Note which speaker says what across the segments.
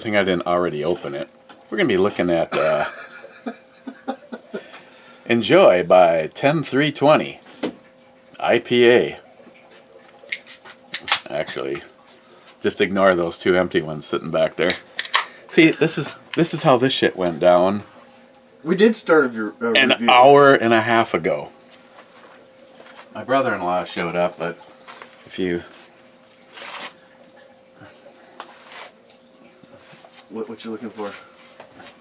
Speaker 1: Good thing I didn't already open it. We're going to be looking at Enjoy by 10320 IPA. Actually, just ignore those two empty ones sitting back there. See, this is how this shit went down.
Speaker 2: We did start an
Speaker 1: review. Hour and a half ago. My brother-in-law showed up, but if you...
Speaker 2: What you looking for?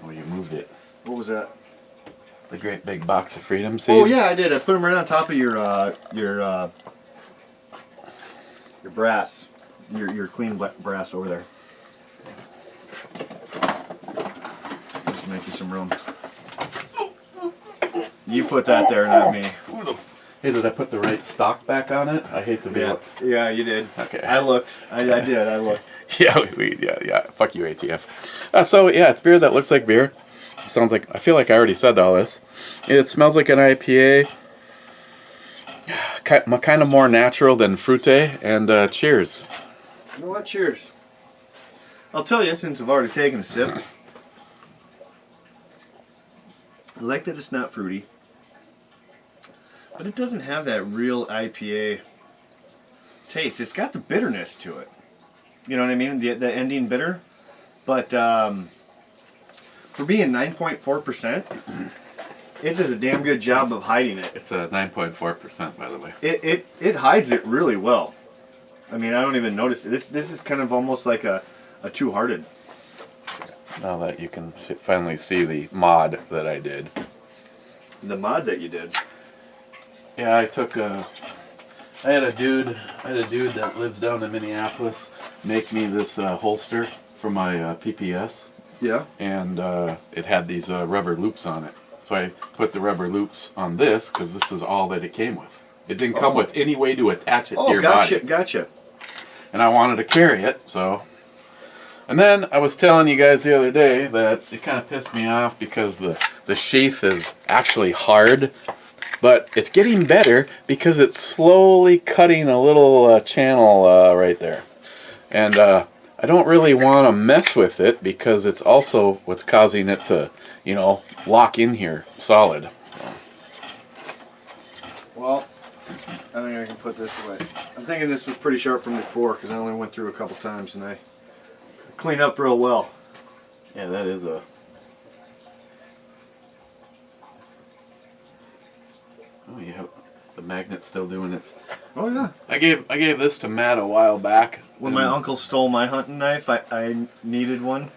Speaker 1: Oh, you moved it.
Speaker 2: What was that?
Speaker 1: The great big box of Freedom Seeds.
Speaker 2: Oh yeah, I did. I put them right on top of your brass, your clean brass over there. Just make you some room. You put that there, not me.
Speaker 1: Hey, did I put the right stock back on it? I hate to be.
Speaker 2: Yeah, you did.
Speaker 1: Okay.
Speaker 2: I looked. I did. I looked.
Speaker 1: Yeah, yeah. Fuck you, ATF. So yeah, it's beer that looks like beer. Sounds like, I feel like I already said all this. It smells like an IPA. Kind of more natural than fruite. And cheers.
Speaker 2: You know what? Cheers. I'll tell you, since I've already taken a sip, I like that it's not fruity, but it doesn't have that real IPA taste. It's got the bitterness to it. You know what I mean? The ending bitter. But for being 9.4%, it does a damn good job of hiding it.
Speaker 1: It's a 9.4%, by the way.
Speaker 2: It hides it really well. I mean, I don't even notice it. This is kind of almost like a Two-Hearted.
Speaker 1: Now that you can finally see the mod that I did.
Speaker 2: The mod that you did?
Speaker 1: Yeah, I had a dude that lives down in Minneapolis make me this holster for my PPS.
Speaker 2: Yeah.
Speaker 1: And it had these rubber loops on it. So I put the rubber loops on this because this is all that it came with. It didn't come with any way to attach it to your body.
Speaker 2: Oh, gotcha.
Speaker 1: And I wanted to carry it, so... And then I was telling you guys the other day that it kind of pissed me off because the sheath is actually hard. But it's getting better because it's slowly cutting a little channel right there. And I don't really want to mess with it because it's also what's causing it to, lock in here solid.
Speaker 2: Well, I think I can put this away. I'm thinking this was pretty sharp from before because I only went through a couple times and I cleaned up real well.
Speaker 1: Yeah, that is a... Oh, yeah, the magnet's still doing its...
Speaker 2: Oh, yeah.
Speaker 1: I gave this to Matt a while back.
Speaker 2: When my uncle stole my hunting knife, I needed one.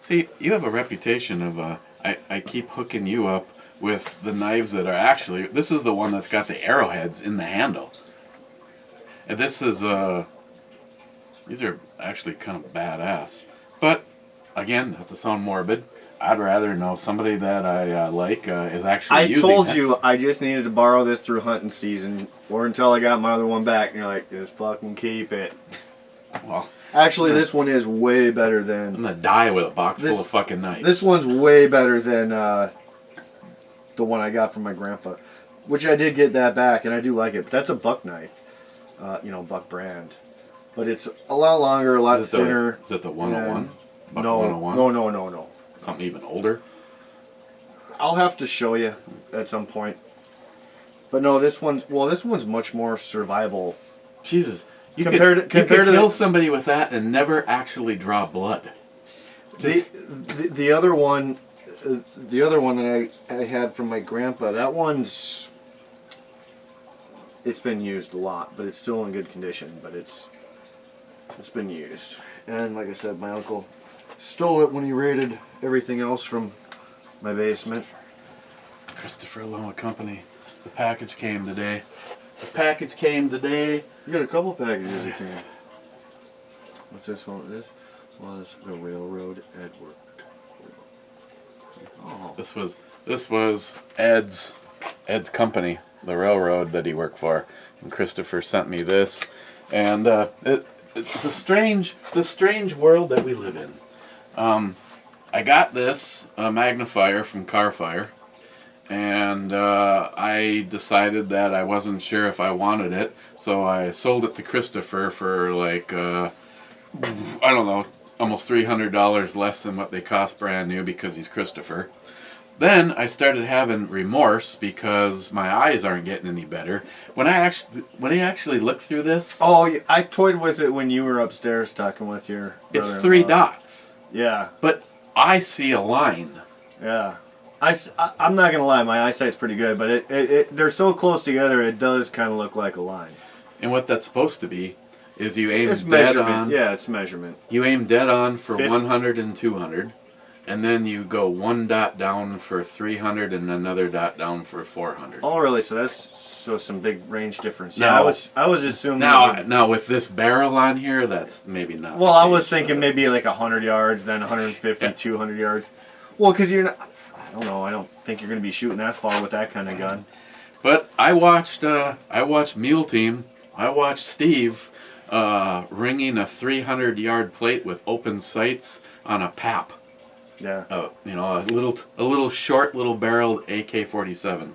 Speaker 1: See, you have a reputation of... I keep hooking you up with the knives that are actually... This is the one that's got the arrowheads in the handle. And this is... These are actually kind of badass. But, again, not to sound morbid, I'd rather know somebody that I like is actually using it. I told you
Speaker 2: I just needed to borrow this through hunting season, or until I got my other one back, and you're like, just fucking keep it.
Speaker 1: Well...
Speaker 2: Actually, this one is way better than...
Speaker 1: I'm going to die with a box full of fucking knives.
Speaker 2: This one's way better than the one I got from my grandpa. Which I did get that back, and I do like it. But that's a buck knife. Buck brand. But it's a lot longer, a lot thinner.
Speaker 1: Is it the 101? Buck
Speaker 2: no,
Speaker 1: 101?
Speaker 2: No.
Speaker 1: Something even older?
Speaker 2: I'll have to show you at some point. But no, this one's much more survival.
Speaker 1: Jesus. You could kill somebody with that and never actually draw blood.
Speaker 2: The other one that I had from my grandpa, that one's... It's been used a lot, but it's still in good condition. But it's been used. And like I said, my uncle stole it when he raided everything else from my basement.
Speaker 1: Christopher Loma Company. The package came today.
Speaker 2: You got a couple packages that came. What's this one? This was the railroad Edward. Oh.
Speaker 1: This was Ed's company, the railroad that he worked for, and Christopher sent me this, and it's the strange world that we live in. I got this magnifier from Carfire. And I decided that I wasn't sure if I wanted it, so I sold it to Christopher for like, I don't know, almost $300 less than what they cost brand new because he's Christopher. Then I started having remorse because my eyes aren't getting any better. When I actually looked through this,
Speaker 2: Oh, I toyed with it when you were upstairs talking with your
Speaker 1: it's
Speaker 2: brother-in-law.
Speaker 1: 3 dots,
Speaker 2: Yeah,
Speaker 1: but I see a line.
Speaker 2: yeah. I'm not gonna lie, my eyesight's pretty good, but they're so close together, it does kind of look like a line.
Speaker 1: And what that's supposed to be is you aim
Speaker 2: It's
Speaker 1: dead
Speaker 2: measurement.
Speaker 1: on.
Speaker 2: Yeah, it's measurement.
Speaker 1: You aim dead on for
Speaker 2: 50.
Speaker 1: 100 and 200, and then you go 1 dot down for 300 and another dot down for 400.
Speaker 2: Oh, really? So that's some big range difference.
Speaker 1: Now-
Speaker 2: Yeah, I was assuming.
Speaker 1: Now with this barrel on here, that's maybe not.
Speaker 2: Well,
Speaker 1: the
Speaker 2: I
Speaker 1: case,
Speaker 2: was thinking
Speaker 1: but-
Speaker 2: maybe like 100 yards, then 150,
Speaker 1: Yeah.
Speaker 2: 200 yards. Well, because you're not. I don't know. I don't think you're going to be shooting that far with that kind of gun.
Speaker 1: But I watched Mule Team. I watched Steve ringing a 300-yard plate with open sights on a PAP.
Speaker 2: Yeah.
Speaker 1: You know, a little short, little barreled AK-47.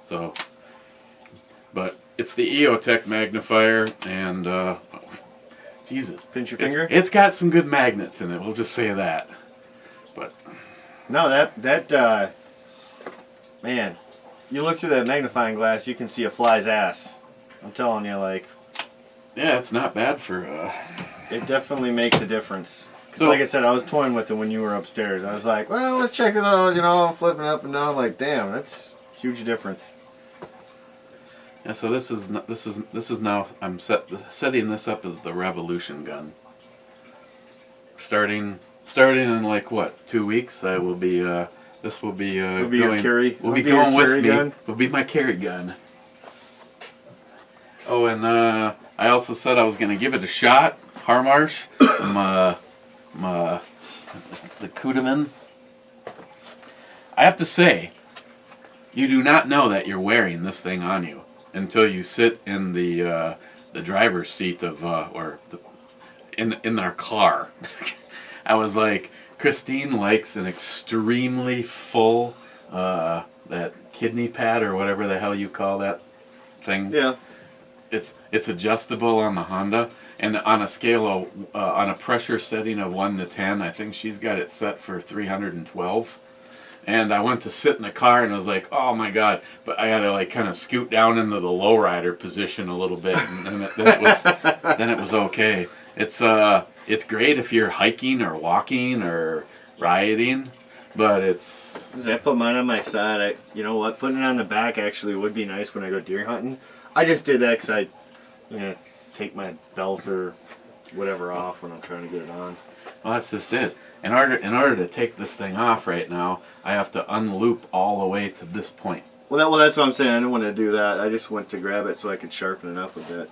Speaker 1: So, but it's the EOTech magnifier, and Jesus,
Speaker 2: Pinch your finger?
Speaker 1: It's got some good magnets in it. We'll just say that. But
Speaker 2: No, man, you look through that magnifying glass, you can see a fly's ass. I'm telling you, like,
Speaker 1: yeah, it's not bad for.
Speaker 2: it definitely makes a difference. 'Cause
Speaker 1: So-
Speaker 2: like I said, I was toying with it when you were upstairs. I was like, well, let's check it out, you know, flipping up and down. Like, damn, that's a huge difference.
Speaker 1: Yeah, so this is now I'm setting this up as the Revolution gun. Starting in like what 2 weeks, I will be. This will be.
Speaker 2: It'll be your carry.
Speaker 1: Will be
Speaker 2: it'll
Speaker 1: going
Speaker 2: your
Speaker 1: with
Speaker 2: carry
Speaker 1: me.
Speaker 2: gun.
Speaker 1: Will be my carry gun. Oh, and I also said I was going to give it a shot. Harmarsh, the Kudaman. I have to say, you do not know that you're wearing this thing on you until you sit in the driver's seat of in our car. I was like, Christine likes an extremely full that kidney pad or whatever the hell you call that thing.
Speaker 2: Yeah.
Speaker 1: It's adjustable on the Honda, and on a scale of on a pressure setting of 1 to 10, I think she's got it set for 312. And I went to sit in the car, and I was like, "Oh my god!" But I had to like kind of scoot down into the lowrider position a little bit, and then it was okay. It's great if you're hiking or walking or riding, but it's
Speaker 2: As I put mine on my side, you know what? Putting it on the back actually would be nice when I go deer hunting. I just did that because take my belt or whatever off when I'm trying to get it on.
Speaker 1: well, that's just it. In order to take this thing off right now, I have to unloop all the way to this point.
Speaker 2: Well, that's what I'm saying. I didn't want to do that. I just went to grab it so I could sharpen it up a bit.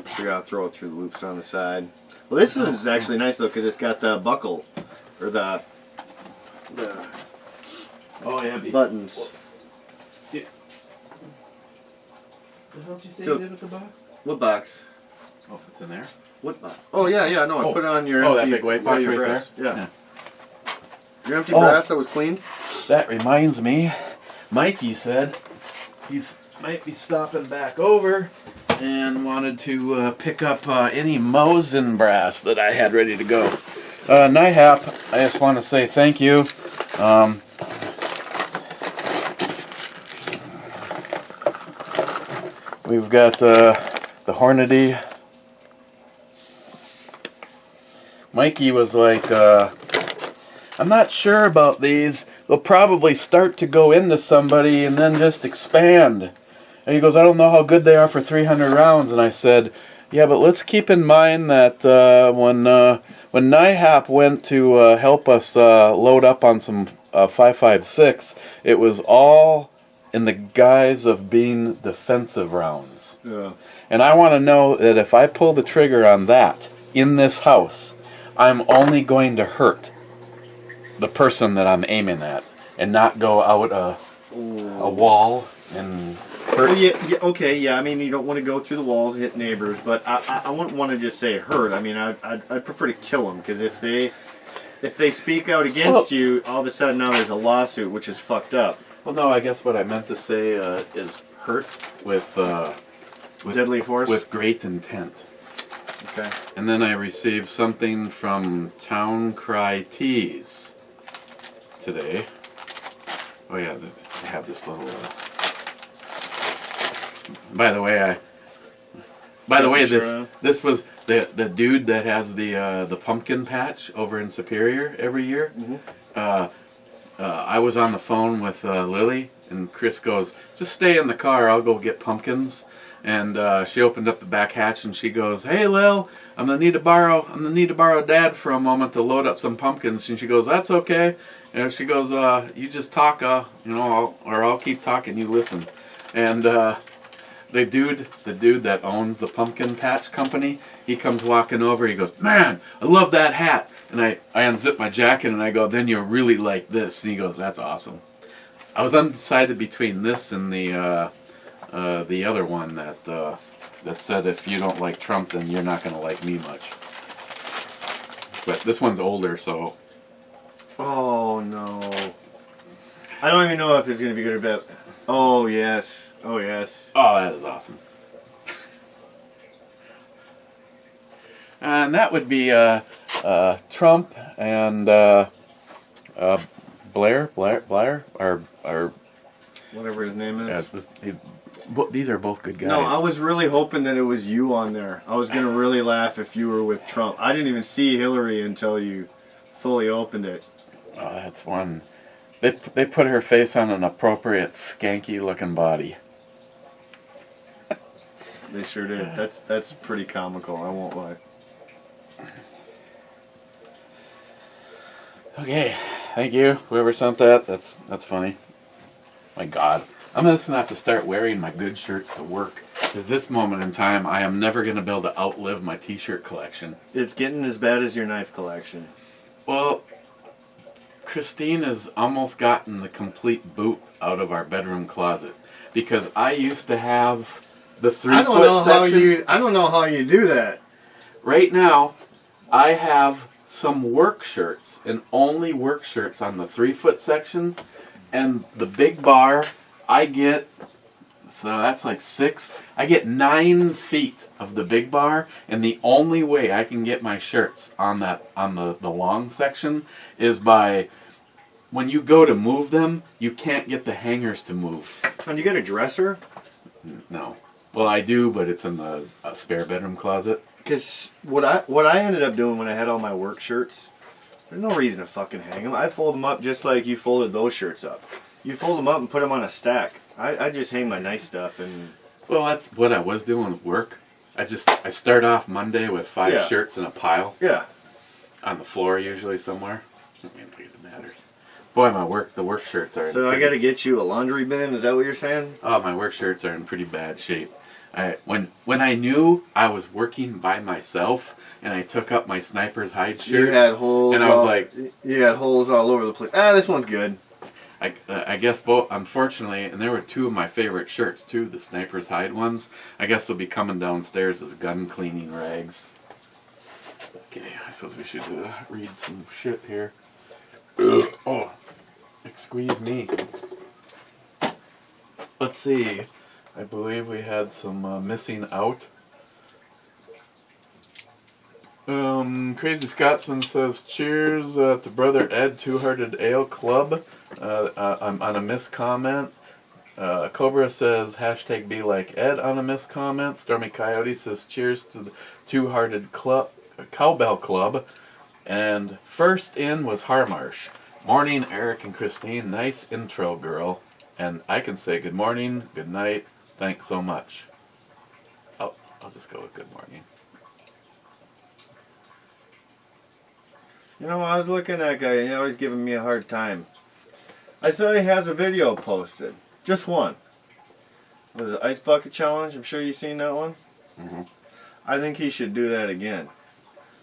Speaker 2: Figure out, throw it through the loops on the side. Well, this is actually nice though because it's got the buckle or the
Speaker 1: Oh yeah,
Speaker 2: buttons.
Speaker 1: What the hell did you say
Speaker 2: So-
Speaker 1: you did with the box?
Speaker 2: What box?
Speaker 1: Oh, it's in there.
Speaker 2: What box? Oh yeah, no. I
Speaker 1: Oh.
Speaker 2: put it on your
Speaker 1: Oh, that
Speaker 2: empty,
Speaker 1: big white
Speaker 2: yeah,
Speaker 1: box
Speaker 2: your
Speaker 1: right
Speaker 2: brass.
Speaker 1: there?
Speaker 2: Yeah. Your empty
Speaker 1: Oh.
Speaker 2: brass that was cleaned.
Speaker 1: That reminds me, Mikey said he might be stopping back over and wanted to pick up any Mosin brass that I had ready to go. NIHAP, I just want to say thank you. We've got the Hornady. Mikey was like, I'm not sure about these. They'll probably start to go into somebody and then just expand. And he goes, I don't know how good they are for 300 rounds. And I said, yeah, but let's keep in mind that when NIHAP went to help us load up on some 5.56, it was all in the guise of being defensive rounds.
Speaker 2: Yeah.
Speaker 1: And I want to know that if I pull the trigger on that in this house, I'm only going to hurt the person that I'm aiming at and not go out a wall and hurt.
Speaker 2: Well, yeah, okay, yeah. I mean, you don't want to go through the walls and hit neighbors, but I wouldn't want to just say hurt. I mean, I'd prefer to kill them because if they speak out against you, all of a sudden now there's a lawsuit, which is fucked up.
Speaker 1: Well, no, I guess what I meant to say is hurt with
Speaker 2: Deadly force.
Speaker 1: with great intent.
Speaker 2: Okay.
Speaker 1: And then I received something from Town Cry Tees today. Oh yeah, I have this little. By the way, this was the dude that has the pumpkin patch over in Superior every year.
Speaker 2: Mm-hmm.
Speaker 1: I was on the phone with Lily, and Chris goes, "Just stay in the car. I'll go get pumpkins." And she opened up the back hatch, and she goes, "Hey, Lil, I'm gonna need to borrow Dad for a moment to load up some pumpkins." And she goes, "That's okay." And she goes, "You just talk, I'll keep talking. You listen." And the dude that owns the pumpkin patch company, he comes walking over. He goes, "Man, I love that hat." And I unzip my jacket and I go, "Then you'll really like this." And he goes, "That's awesome." I was undecided between this and the other one that said, "If you don't like Trump, then you're not going to like me much." But this one's older, so.
Speaker 2: Oh no! I don't even know if it's gonna be good or bad. Oh yes! Oh yes!
Speaker 1: Oh, that is awesome. And that would be Trump and Blair, or
Speaker 2: Whatever his name is.
Speaker 1: these are both good guys.
Speaker 2: No, I was really hoping that it was you on there. I was gonna really laugh if you were with Trump. I didn't even see Hillary until you fully opened it.
Speaker 1: Oh, that's one. They put her face on an appropriate skanky looking body.
Speaker 2: They sure did. That's pretty comical. I won't lie.
Speaker 1: Okay, thank you. Whoever sent that, that's funny. My God, I'm just gonna have to start wearing my good shirts to work. Because this moment in time, I am never gonna be able to outlive my T-shirt collection.
Speaker 2: It's getting as bad as your knife collection.
Speaker 1: Well, Christine has almost gotten the complete boot out of our bedroom closet because I used to have the 3-foot section.
Speaker 2: I don't know how you do that.
Speaker 1: Right now, I have some work shirts and only work shirts on the 3-foot section, and the big bar I get. So that's like 6. I get 9 feet of the big bar, and the only way I can get my shirts on the long section is by when you go to move them, you can't get the hangers to move.
Speaker 2: And you get a dresser?
Speaker 1: No. Well, I do, but it's in the spare bedroom closet.
Speaker 2: Because what I ended up doing when I had all my work shirts, there's no reason to fucking hang them. I fold them up just like you folded those shirts up. You fold them up and put them on a stack. I just hang my nice stuff and.
Speaker 1: Well, that's what I was doing with work. I start off Monday with 5 shirts in a pile.
Speaker 2: Yeah.
Speaker 1: On the floor, usually somewhere. I mean, it matters. Boy, the work shirts are.
Speaker 2: So I got to get you a laundry bin. Is that what you're saying?
Speaker 1: Oh, my work shirts are in pretty bad shape. When I knew I was working by myself and I took up my sniper's hide shirt,
Speaker 2: you had holes.
Speaker 1: And I was like,
Speaker 2: you had holes all over the place. This one's good.
Speaker 1: I guess both, unfortunately, and there were 2 of my favorite shirts too, the sniper's hide ones. I guess they'll be coming downstairs as gun cleaning rags. Okay, I suppose we should read some shit here. Oh, excuse me. Let's see. I believe we had some missing out. Crazy Scotsman says, "Cheers to Brother Ed, Two-Hearted Ale Club." I'm on a missed comment. Cobra says, hashtag be like Ed on a missed comment. Stormy Coyote says, "Cheers to the Two-Hearted Club, Cowbell Club." And first in was Harmarsh. "Morning, Eric and Christine. Nice intro, girl." And I can say good morning, good night, thanks so much. I'll just go with good morning.
Speaker 2: You know, I was looking at that guy, and he always giving me a hard time. I saw he has a video posted. Just one. Was it Ice Bucket Challenge? I'm sure you've seen that one.
Speaker 1: Mm-hmm.
Speaker 2: I think he should do that again.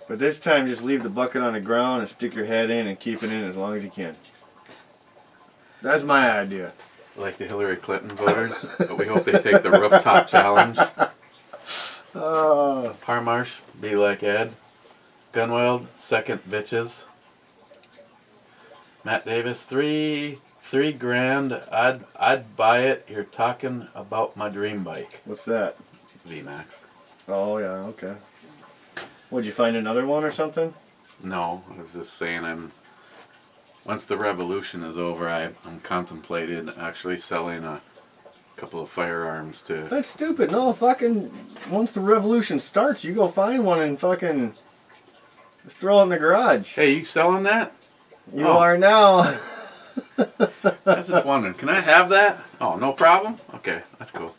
Speaker 2: But this time, just leave the bucket on the ground and stick your head in and keep it in as long as you can. That's my idea.
Speaker 1: Like the Hillary Clinton voters, but we hope they take the rooftop challenge. Harmarsh, be like Ed. Gunweld, second bitches. Matt Davis, three grand. I'd buy it. You're talking about my dream bike.
Speaker 2: What's that?
Speaker 1: VMAX.
Speaker 2: Oh yeah, okay. Would you find another one or something?
Speaker 1: No, I was just saying once the revolution is over, I'm contemplating actually selling a couple of firearms to...
Speaker 2: That's stupid. No, fucking, once the revolution starts, you go find one and fucking just throw it in the garage.
Speaker 1: Hey, you selling that?
Speaker 2: You are now.
Speaker 1: I was just wondering, can I have that? Oh, no problem? Okay, that's cool.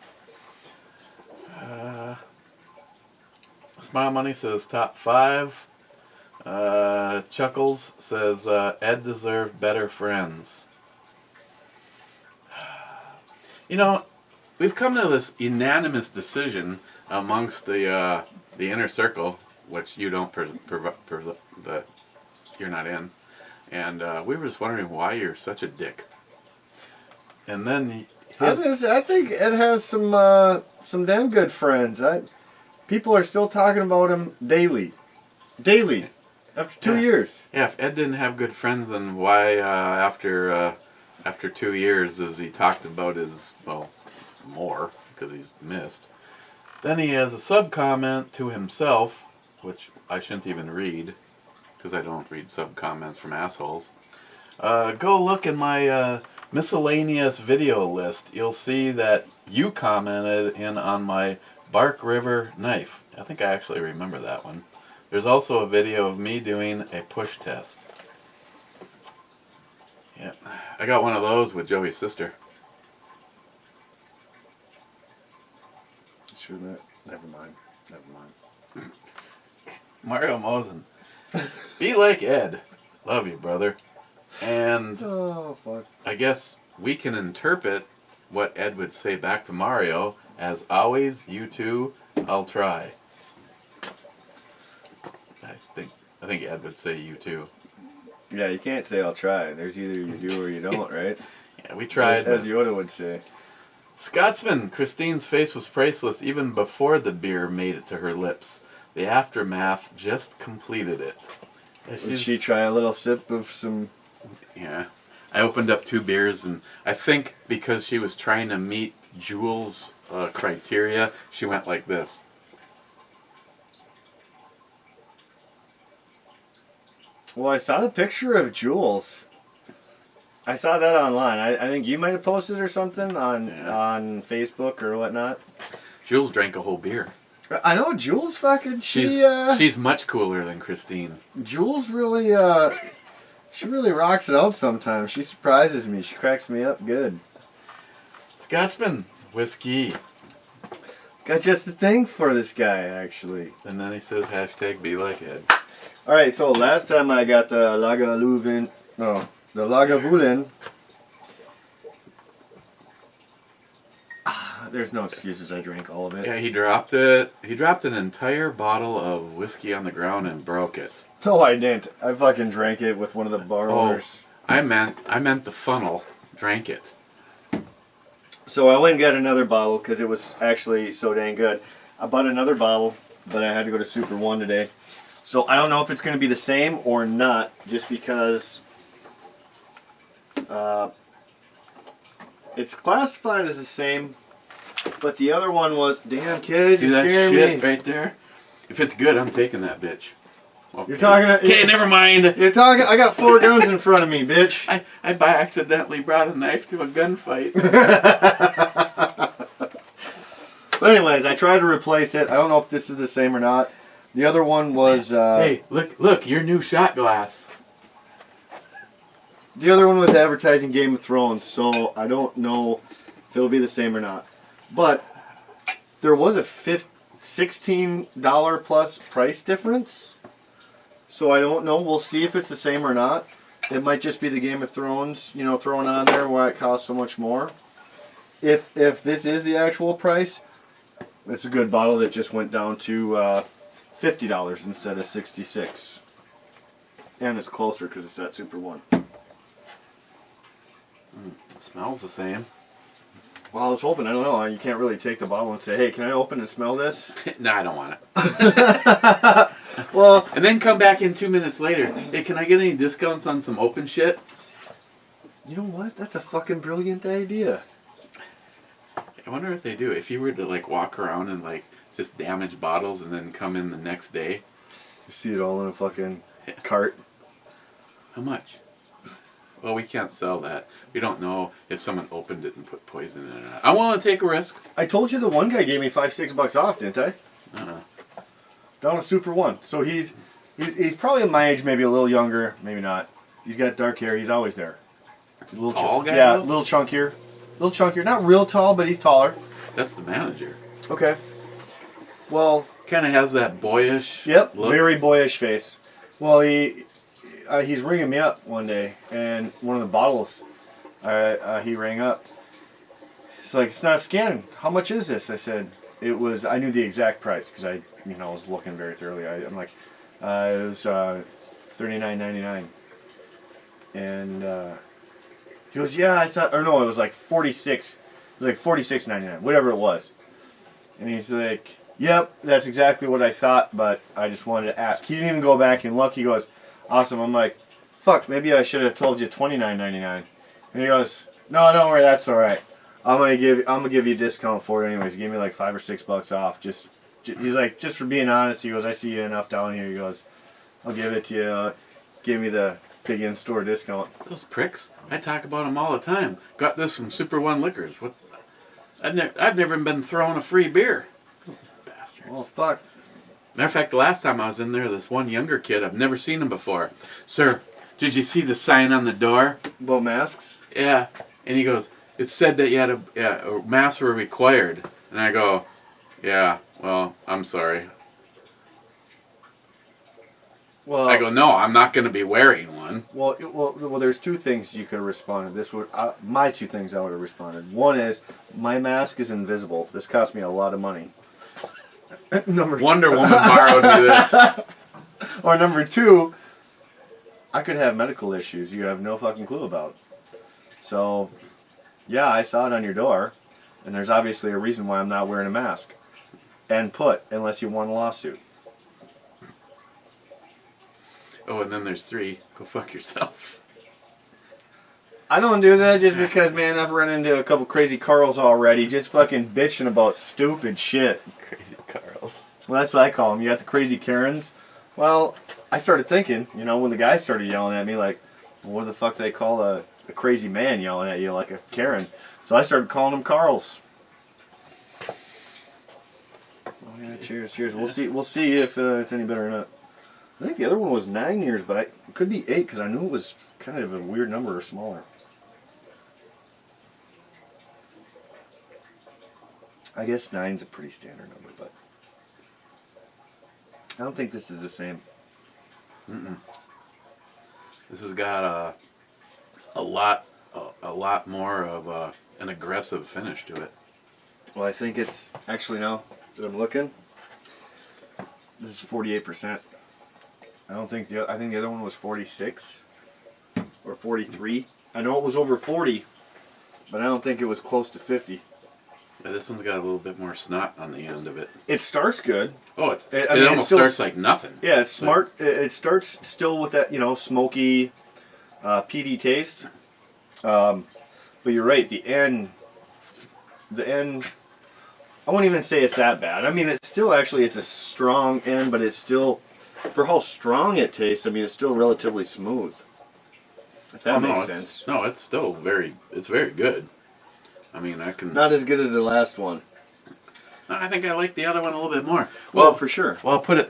Speaker 1: Smile Money says top 5. Chuckles says Ed deserved better friends. You know, we've come to this unanimous decision amongst the inner circle, which you don't, that you're not in, and we were just wondering why you're such a dick. And then
Speaker 2: I think Ed has some damn good friends. People are still talking about him daily. After 2 years.
Speaker 1: Yeah, if Ed didn't have good friends, then why after 2 years is he talked about his, well, more, because he's missed. Then he has a sub-comment to himself, which I shouldn't even read, because I don't read sub-comments from assholes. Go look in my miscellaneous video list. You'll see that you commented in on my Bark River knife. I think I actually remember that one. There's also a video of me doing a push test. Yeah, I got one of those with Joey's sister.
Speaker 2: Sure that? Never mind.
Speaker 1: Mario Mosen. Be like Ed. Love you, brother. And
Speaker 2: Oh, fuck.
Speaker 1: I guess we can interpret what Ed would say back to Mario as always, you too, I'll try. I think Ed would say you too.
Speaker 2: Yeah, you can't say I'll try. There's either you do or you don't, right?
Speaker 1: Yeah, we tried.
Speaker 2: As Yoda would say.
Speaker 1: Scotsman, Christine's face was priceless even before the beer made it to her lips. The aftermath just completed it. Yeah,
Speaker 2: Did she try a little sip of some...
Speaker 1: Yeah. I opened up 2 beers, and I think because she was trying to meet Jules' criteria, she went like this.
Speaker 2: Well, I saw the picture of Jules. I saw that online. I think you might have posted or something on Facebook or whatnot.
Speaker 1: Jules drank a whole beer.
Speaker 2: I know Jules fucking
Speaker 1: She's much cooler than Christine.
Speaker 2: Jules really she really rocks it out sometimes. She surprises me. She cracks me up good.
Speaker 1: Scotsman, whiskey.
Speaker 2: Got just the thing for this guy actually.
Speaker 1: And then he says hashtag be like Ed.
Speaker 2: Alright, so last time I got the Lagavulin. There's no excuses, I drank all of it.
Speaker 1: Yeah, he dropped it. He dropped an entire bottle of whiskey on the ground and broke it.
Speaker 2: No, I didn't. I fucking drank it with one of the borrowers.
Speaker 1: I meant the funnel. Drank it.
Speaker 2: So I went and got another bottle because it was actually so dang good. I bought another bottle, but I had to go to Super One today. So I don't know if it's going to be the same or not, just because it's classified as the same, but the other one was... Damn, kid,
Speaker 1: See
Speaker 2: you
Speaker 1: that
Speaker 2: scared
Speaker 1: shit
Speaker 2: me.
Speaker 1: right there? If it's good, I'm taking that bitch. Okay.
Speaker 2: You're talking...
Speaker 1: Okay, never mind.
Speaker 2: You're talking... I got 4 guns in front of me, bitch.
Speaker 1: I by accidentally brought a knife to a gunfight.
Speaker 2: But anyways, I tried to replace it. I don't know if this is the same or not. The other one was...
Speaker 1: hey, look, your new shot glass.
Speaker 2: The other one was advertising Game of Thrones, so I don't know if it'll be the same or not. But there was a $16 plus price difference. So I don't know. We'll see if it's the same or not. It might just be the Game of Thrones, you know, thrown on there why it costs so much more. If this is the actual price, it's a good bottle that just went down to $50 instead of $66. And it's closer because it's at Super One.
Speaker 1: It smells the same.
Speaker 2: Well, I was hoping, I don't know, you can't really take the bottle and say, hey, can I open and smell this?
Speaker 1: No, I don't want it.
Speaker 2: Well,
Speaker 1: And then come back in 2 minutes later. Hey, can I get any discounts on some open shit?
Speaker 2: you know what? That's a fucking brilliant idea.
Speaker 1: I wonder if they do. If you were to like walk around and like just damage bottles and then come in the next day.
Speaker 2: You see it all in a fucking cart.
Speaker 1: How much? Well, we can't sell that. We don't know if someone opened it and put poison in it or not. I want to take a risk.
Speaker 2: I told you the one guy gave me $5-6 off, didn't I? Down at Super One. So he's probably my age, maybe a little younger, maybe not. He's got dark hair. He's always there. A little
Speaker 1: tall guy?
Speaker 2: Yeah, a little chunkier. Not real tall, but he's taller.
Speaker 1: That's the manager.
Speaker 2: Okay. Well,
Speaker 1: Kind of has that boyish
Speaker 2: yep,
Speaker 1: look.
Speaker 2: very boyish face. Well, he's ringing me up one day, and one of the bottles, he rang up. He's like, "It's not scanning. How much is this?" I said, "It was." I knew the exact price because I was looking very thoroughly. I'm like, it was $39.99, and he goes, "Yeah, I thought," or no, it was like 46. It was like $46.99, whatever it was. And he's like, "Yep, that's exactly what I thought, but I just wanted to ask." He didn't even go back and look. He goes, "Awesome." I'm like, "Fuck, maybe I should have told you $29.99. And he goes, "No, don't worry, that's all right. I'm gonna give you a discount for it anyways." He gave me like $5 or $6 off. He's like, "Just for being honest." He goes, "I see you enough down here." He goes, "I'll give it to you. Give me the big in-store discount."
Speaker 1: Those pricks. I talk about them all the time. Got this from Super One Liquors. What? I've never been thrown a free beer. Bastards.
Speaker 2: Oh fuck.
Speaker 1: Matter of fact, the last time I was in there, this one younger kid, I've never seen him before. "Sir, did you see the sign on the door?"
Speaker 2: About masks?
Speaker 1: "Yeah." And he goes, "It said that you had masks were required." And I go, "Yeah, well, I'm sorry."
Speaker 2: Well,
Speaker 1: I go, "No, I'm not going to be wearing one."
Speaker 2: Well, there's two things you could have responded. My two things I would have responded. One is, my mask is invisible. This cost me a lot of money.
Speaker 1: Wonder Woman borrowed me this.
Speaker 2: Or number two, I could have medical issues you have no fucking clue about. So, yeah, I saw it on your door, and there's obviously a reason why I'm not wearing a mask. And unless you won a lawsuit.
Speaker 1: Oh, and then there's 3. Go fuck yourself.
Speaker 2: I don't do that just because, man, I've run into a couple crazy Carls already just fucking bitching about stupid shit.
Speaker 1: Crazy Carls.
Speaker 2: Well, that's what I call them. You got the crazy Karens. Well, I started thinking, when the guy started yelling at me, like, what the fuck do they call a crazy man yelling at you like a Karen? So I started calling them Carls. Oh, yeah, cheers. We'll see if it's any better or not. I think the other one was 9 years, but it could be 8 because I knew it was kind of a weird number or smaller. I guess 9's a pretty standard number, but I don't think this is the same.
Speaker 1: This has got a lot more of an aggressive finish to it.
Speaker 2: Well, I think it's actually, now that I'm looking, this is 48%. I think the other one was 46 or 43. I know it was over 40, but I don't think it was close to 50.
Speaker 1: Yeah, this one's got a little bit more snot on the end of it.
Speaker 2: It starts good.
Speaker 1: Oh, it almost starts like nothing.
Speaker 2: Yeah, it's smart. It starts still with that, smoky, peaty taste. But you're right. The end. I won't even say it's that bad. I mean, it's a strong end, but it's still, for how strong it tastes, it's still relatively smooth. If that makes sense.
Speaker 1: No, it's still very good. I mean,
Speaker 2: Not as good as the last one.
Speaker 1: I think I like the other one a little bit more.
Speaker 2: Well, for sure.
Speaker 1: Well, I'll put it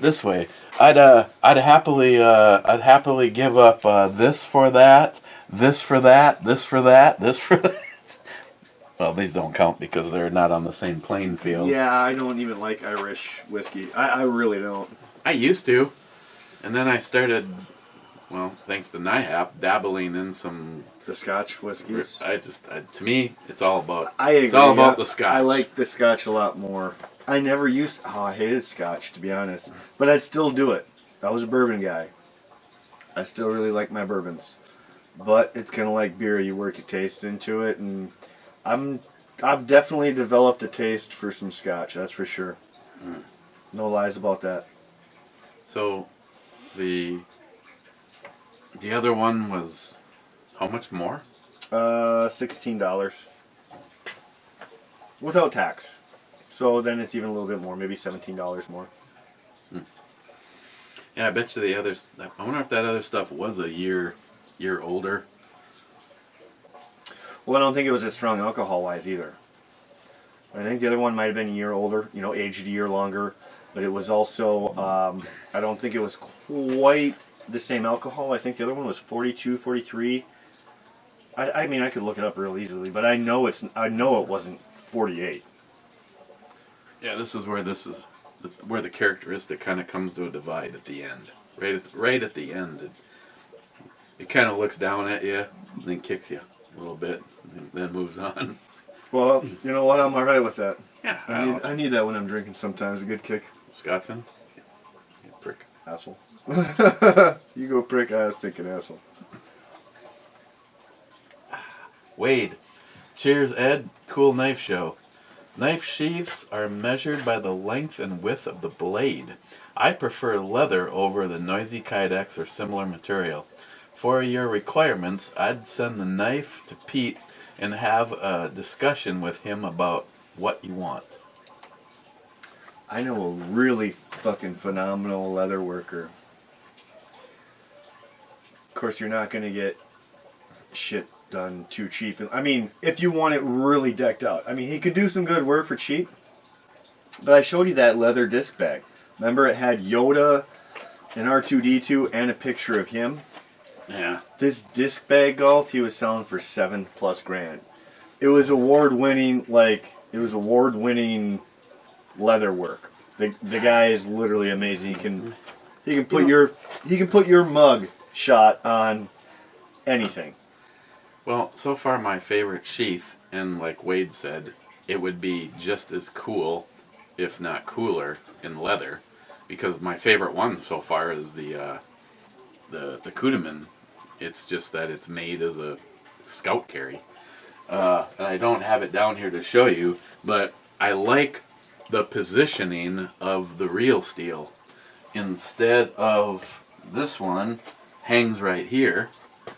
Speaker 1: this way. I'd happily give up this for that, this for that, this for that, this for that. Well, these don't count because they're not on the same playing field.
Speaker 2: Yeah, I don't even like Irish whiskey. I really don't.
Speaker 1: I used to, and then I started, thanks to NIHAP, dabbling in some.
Speaker 2: The Scotch whiskeys.
Speaker 1: To me, it's all about.
Speaker 2: I agree.
Speaker 1: It's all about the Scotch.
Speaker 2: I like the Scotch a lot more. I hated Scotch, to be honest, but I'd still do it. I was a bourbon guy. I still really like my bourbons, but it's kind of like beer. You work your taste into it, and I've definitely developed a taste for some Scotch. That's for sure. No lies about that.
Speaker 1: So, the other one was. How much more?
Speaker 2: $16. Without tax. So then it's even a little bit more, maybe $17 more.
Speaker 1: Yeah, I bet you the others. I wonder if that other stuff was a year older.
Speaker 2: Well, I don't think it was as strong alcohol-wise either. I think the other one might have been a year older, aged a year longer. But it was also, I don't think it was quite the same alcohol. I think the other one was 42, 43. I mean, I could look it up real easily, but I know it wasn't 48.
Speaker 1: Yeah, this is where where the characteristic kind of comes to a divide at the end. Right at the end, it kind of looks down at you, and then kicks you a little bit, and then moves on.
Speaker 2: Well, you know what? I'm all right with that.
Speaker 1: Yeah,
Speaker 2: I need that when I'm drinking sometimes. A good kick.
Speaker 1: Scotsman, you prick.
Speaker 2: Asshole. You go prick. I was thinking asshole.
Speaker 1: Wade, cheers, Ed. Cool knife show. Knife sheaths are measured by the length and width of the blade. I prefer leather over the noisy Kydex or similar material. For your requirements, I'd send the knife to Pete and have a discussion with him about what you want.
Speaker 2: I know a really fucking phenomenal leather worker. Of course, you're not going to get shit done too cheap. I mean, if you want it really decked out. I mean, he could do some good work for cheap. But I showed you that leather disc bag. Remember, it had Yoda and R2-D2 and a picture of him?
Speaker 1: Yeah.
Speaker 2: This disc bag golf he was selling for $7+ grand. It was award-winning, leather work. The guy is literally amazing. He can put your mug shot on anything.
Speaker 1: Well, so far my favorite sheath, and like Wade said, it would be just as cool, if not cooler, in leather, because my favorite one so far is the Kudeman. It's just that it's made as a scout carry, and I don't have it down here to show you, but I like the positioning of the real steel. Instead of this one, hangs right here,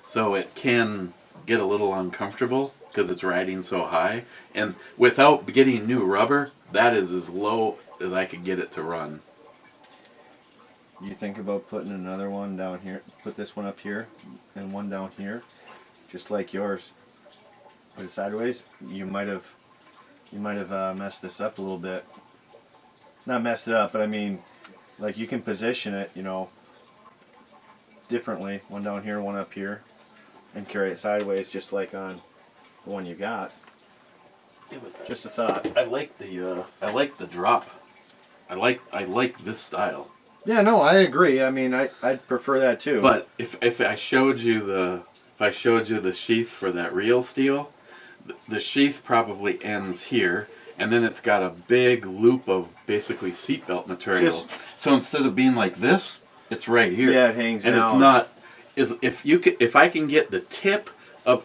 Speaker 1: so it can get a little uncomfortable because it's riding so high, and without getting new rubber, that is as low as I could get it to run.
Speaker 2: You think about putting another one down here, put this one up here and one down here, just like yours. Put it sideways. You might have messed this up a little bit. Not messed it up, but I mean, like, you can position it, differently. One down here, one up here, and carry it sideways, just like on the one you got.
Speaker 1: Yeah, but
Speaker 2: Just a thought.
Speaker 1: I like the drop. I like this style.
Speaker 2: Yeah, no, I agree. I mean, I'd prefer that too.
Speaker 1: But if I showed you the sheath for that real steel, the sheath probably ends here, and then it's got a big loop of basically seatbelt material. So instead of being like this, it's right here.
Speaker 2: Yeah, it hangs
Speaker 1: and
Speaker 2: out.
Speaker 1: it's not. If I can get the tip of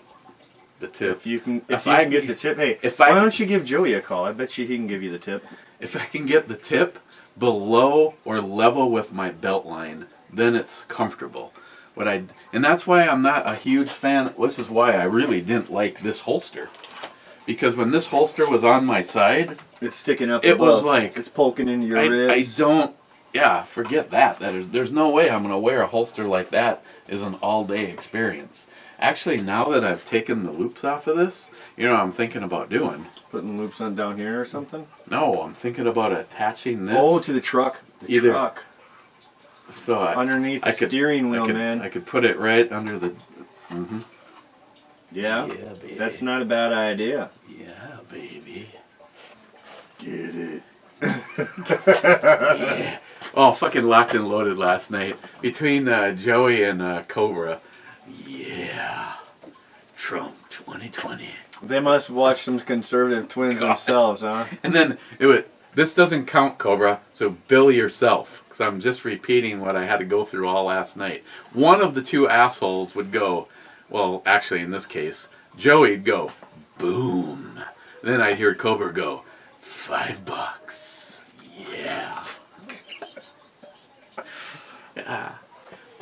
Speaker 1: the tip.
Speaker 2: If you can get the tip, hey, why don't you give Joey a call? I bet you he can give you the tip.
Speaker 1: If I can get the tip below or level with my belt line, then it's comfortable. And that's why I'm not a huge fan. This is why I really didn't like this holster, because when this holster was on my side,
Speaker 2: it's sticking up.
Speaker 1: It
Speaker 2: above.
Speaker 1: was like
Speaker 2: it's poking into your ribs.
Speaker 1: I don't. Yeah, forget that. There's no way I'm gonna wear a holster like that as an all-day experience. Actually, now that I've taken the loops off of this, I'm thinking about doing.
Speaker 2: Putting loops on down here or something?
Speaker 1: No, I'm thinking about attaching this.
Speaker 2: Oh, to the truck. The truck.
Speaker 1: So
Speaker 2: underneath the steering wheel, man.
Speaker 1: I could put it right under the. Mm-hmm.
Speaker 2: Yeah,
Speaker 1: baby.
Speaker 2: That's not a bad idea.
Speaker 1: Yeah, baby.
Speaker 2: Get it.
Speaker 1: Yeah. Oh, fucking locked and loaded last night between Joey and Cobra. Yeah, Trump 2020.
Speaker 2: They must watch some conservative twins themselves, huh?
Speaker 1: And then this doesn't count, Cobra, so bill yourself, because I'm just repeating what I had to go through all last night. One of the two assholes would go, well, actually in this case, Joey'd go, boom. And then I'd hear Cobra go, $5. Yeah. Yeah.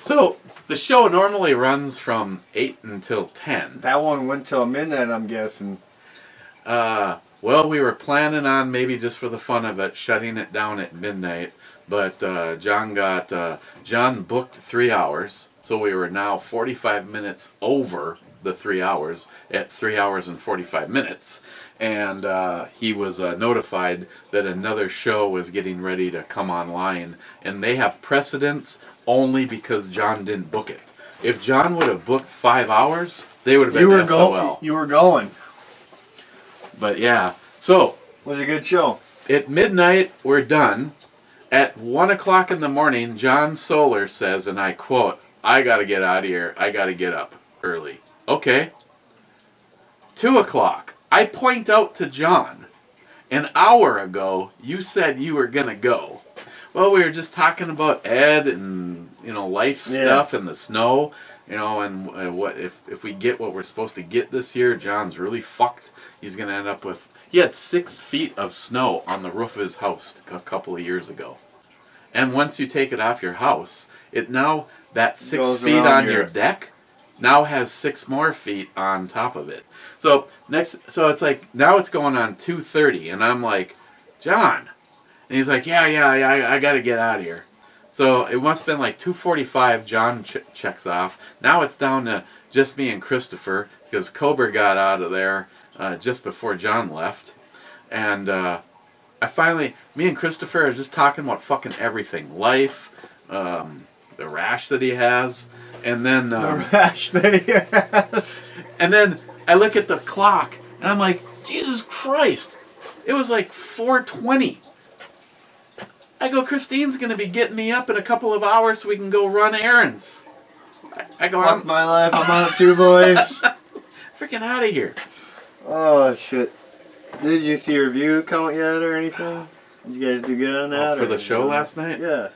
Speaker 1: So, the show normally runs from 8 until 10.
Speaker 2: That one went till midnight, I'm guessing.
Speaker 1: Well, we were planning on maybe just for the fun of it, shutting it down at midnight. But John booked 3 hours, so we were now 45 minutes over the 3 hours at 3 hours and 45 minutes. And he was notified that another show was getting ready to come online, and they have precedence only because John didn't book it. If John would have booked 5 hours, they would have been SOL.
Speaker 2: You were going.
Speaker 1: But yeah, so
Speaker 2: It was a good show.
Speaker 1: at midnight we're done. At 1 o'clock in the morning, John Solar says, and I quote, "I got to get out of here. I got to get up early." Okay. 2 o'clock. I point out to John, an hour ago, you said you were going to go. Well, we were just talking about Ed and, life stuff and the snow, and what if we get what we're supposed to get this year, John's really fucked. He's going to end up with... He had 6 feet of snow on the roof of his house a couple of years ago. And once you take it off your house, that 6 feet on your deck now has 6 more feet on top of it. So it's like, now it's going on 2:30, and I'm like, "John," and he's like, yeah, I got to get out of here. So it must have been like 2:45. John checks off. Now it's down to just me and Christopher, because Cobra got out of there just before John left, and me and Christopher are just talking about fucking everything, life, the rash that he has, and then and then I look at the clock and I'm like, Jesus Christ, it was like 4:20. I go, Christine's gonna be getting me up in a couple of hours so we can go run errands. I go,
Speaker 2: Fuck my life, I'm on it too, boys.
Speaker 1: Freaking out of here.
Speaker 2: Oh shit. Did you see your view count yet or anything? Did you guys do good on that?
Speaker 1: For the show last night?
Speaker 2: Yeah.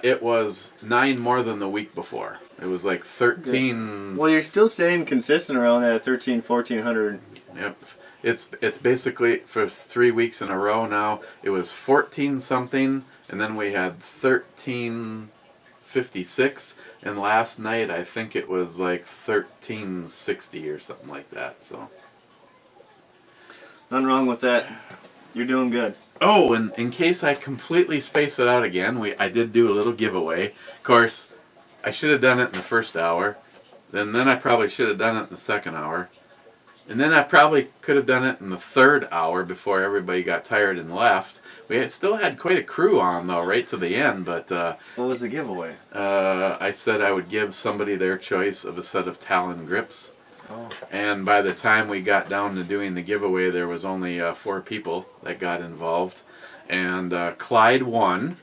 Speaker 1: It was 9 more than the week before. It was like 13.
Speaker 2: Well, you're still staying consistent around that 1,400.
Speaker 1: Yep. It's basically for 3 weeks in a row now. It was 14 something, and then we had 1356, and last night I think it was like 1360 or something like that. So
Speaker 2: nothing wrong with that. You're doing good.
Speaker 1: Oh, and in case I completely space it out again, I did do a little giveaway. Of course, I should have done it in the first hour. Then I probably should have done it in the second hour. And then I probably could have done it in the third hour before everybody got tired and left. We still had quite a crew on, though, right to the end. But
Speaker 2: what was the giveaway?
Speaker 1: I said I would give somebody their choice of a set of Talon grips.
Speaker 2: Oh.
Speaker 1: And by the time we got down to doing the giveaway, there was only 4 people that got involved. And Clyde won.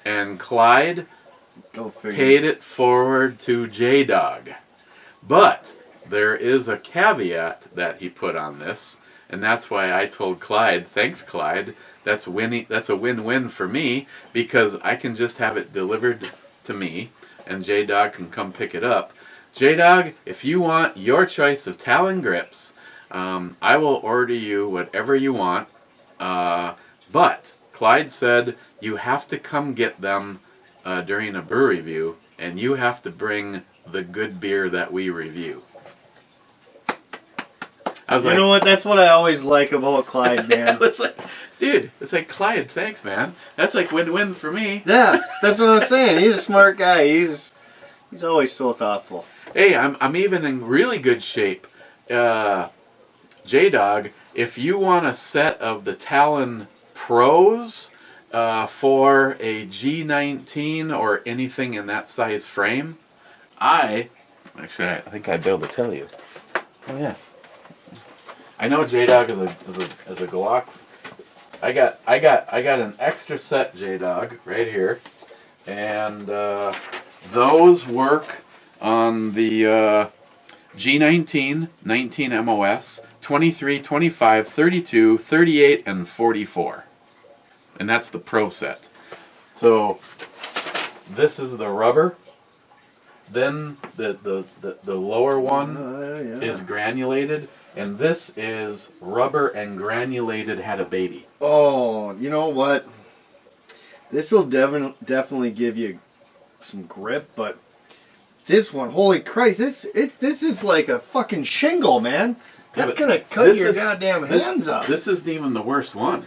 Speaker 1: And Clyde paid it forward to J-Dog. But there is a caveat that he put on this. And that's why I told Clyde, thanks Clyde, that's a win-win for me, because I can just have it delivered to me and J-Dog can come pick it up. J-Dog, if you want your choice of Talon grips, I will order you whatever you want. But Clyde said you have to come get them during a brew review, and you have to bring the good beer that we review. I was
Speaker 2: you know what? That's what I always like about Clyde, man.
Speaker 1: It's like, Clyde, thanks, man. That's like win-win for me.
Speaker 2: Yeah, that's what I'm saying. He's a smart guy. He's always so thoughtful.
Speaker 1: Hey, I'm even in really good shape. J-Dog, if you want a set of the Talon Pros for a G19 or anything in that size frame, I think I'd be able to tell you. Oh yeah, I know J-Dog is a Glock. I got an extra set, J-Dog, right here, and those work on the G19, 19 MOS, 23, 25, 32, 38, and 44. And that's the Pro set. So this is the rubber. Then the lower one is granulated. And this is rubber and granulated had a baby.
Speaker 2: Oh, you know what? This will definitely give you some grip, but this one, holy Christ, this is like a fucking shingle, man. That's gonna cut your goddamn hands up.
Speaker 1: This isn't even the worst one.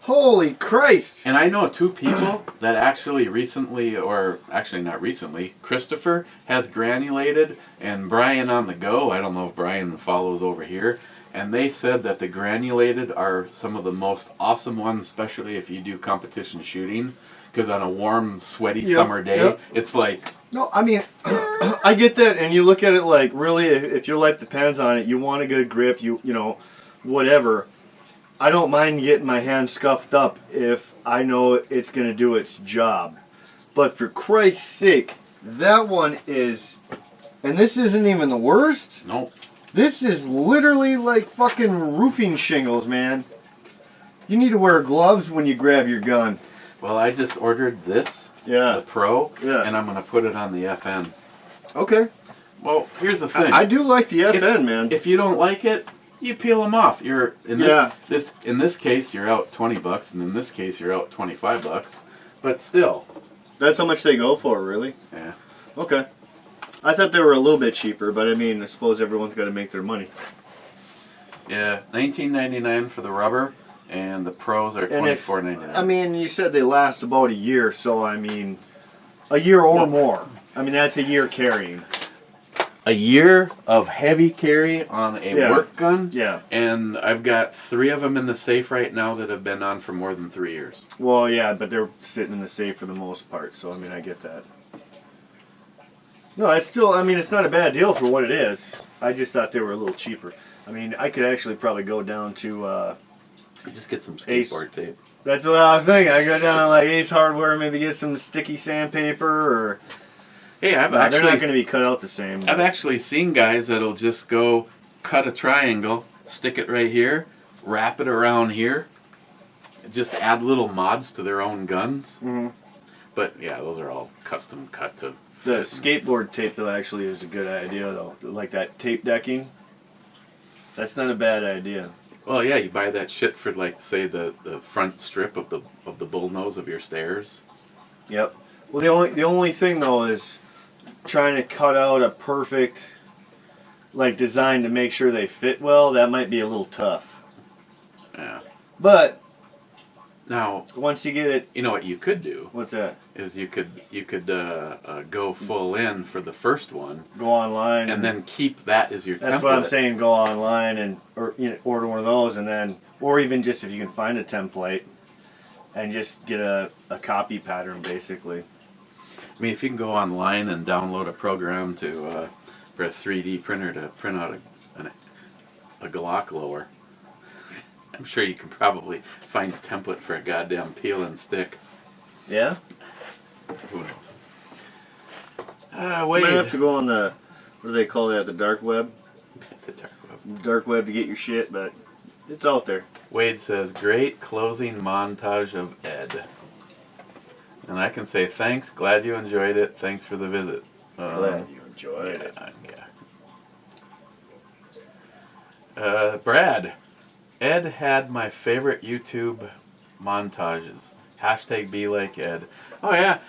Speaker 2: Holy Christ!
Speaker 1: And I know two people that actually recently, or actually not recently, Christopher has granulated, and Brian on the go. I don't know if Brian follows over here. And they said that the granulated are some of the most awesome ones, especially if you do competition shooting. Because on a warm, sweaty summer day, it's like...
Speaker 2: No, I mean, I get that, and you look at it like, really, if your life depends on it, you want a good grip, you know, whatever. I don't mind getting my hand scuffed up if I know it's going to do its job. But for Christ's sake, that one is... And this isn't even the worst?
Speaker 1: Nope.
Speaker 2: This is literally like fucking roofing shingles, man. You need to wear gloves when you grab your gun.
Speaker 1: Well, I just ordered this, the Pro, and I'm going to put it on the FN.
Speaker 2: Okay.
Speaker 1: Well, here's the thing.
Speaker 2: I do like the FN, man.
Speaker 1: If you don't like it, you peel them off. You're in this case, you're out $20, and in this case, you're out $25. But still,
Speaker 2: that's how much they go for, really?
Speaker 1: Yeah.
Speaker 2: Okay. I thought they were a little bit cheaper, but I mean, I suppose everyone's got to make their money.
Speaker 1: Yeah, $19.99 for the rubber, and the Pros are $24.99.
Speaker 2: I mean, you said they last about a year, so I mean, a year or more. I mean, that's a year carrying.
Speaker 1: A year of heavy carry on a work gun.
Speaker 2: Yeah.
Speaker 1: And I've got 3 of them in the safe right now that have been on for more than 3 years.
Speaker 2: Well, yeah, but they're sitting in the safe for the most part, so I mean, I get that. No, it's still, I mean, it's not a bad deal for what it is. I just thought they were a little cheaper. I mean, I could actually probably go down to...
Speaker 1: just get some skateboard tape.
Speaker 2: That's what I was thinking. I go down to like Ace Hardware, maybe get some sticky sandpaper, or...
Speaker 1: Hey,
Speaker 2: they're not going to be cut out the same.
Speaker 1: I've actually seen guys that'll just go cut a triangle, stick it right here, wrap it around here, just add little mods to their own guns.
Speaker 2: Mm-hmm.
Speaker 1: But yeah, those are all custom cut to...
Speaker 2: The skateboard tape, though, actually is a good idea, though. Like that tape decking. That's not a bad idea.
Speaker 1: Well, yeah, you buy that shit for, like, say, the front strip of the bullnose of your stairs.
Speaker 2: Yep. Well, the only thing, though, is trying to cut out a perfect, like, design to make sure they fit well. That might be a little tough.
Speaker 1: Yeah.
Speaker 2: But
Speaker 1: now,
Speaker 2: once you get it...
Speaker 1: You know what you could do?
Speaker 2: What's that?
Speaker 1: Is you could go full in for the first one.
Speaker 2: Go online.
Speaker 1: And then keep that as your template.
Speaker 2: That's what I'm saying. Go online and order one of those, and then... Or even just if you can find a template and just get a copy pattern, basically.
Speaker 1: I mean, if you can go online and download a program to for a 3D printer to print out a Glock lower, I'm sure you can probably find a template for a goddamn peel and stick.
Speaker 2: Yeah?
Speaker 1: Who knows?
Speaker 2: Wade. You might have to go on the, what do they call that, the dark web?
Speaker 1: The dark web.
Speaker 2: Dark web to get your shit, but it's out there.
Speaker 1: Wade says, great closing montage of Ed. And I can say thanks, glad you enjoyed it, thanks for the visit.
Speaker 2: Glad you enjoyed it.
Speaker 1: Yeah. Brad, Ed had my favorite YouTube montages. Hashtag be like Ed. Oh yeah,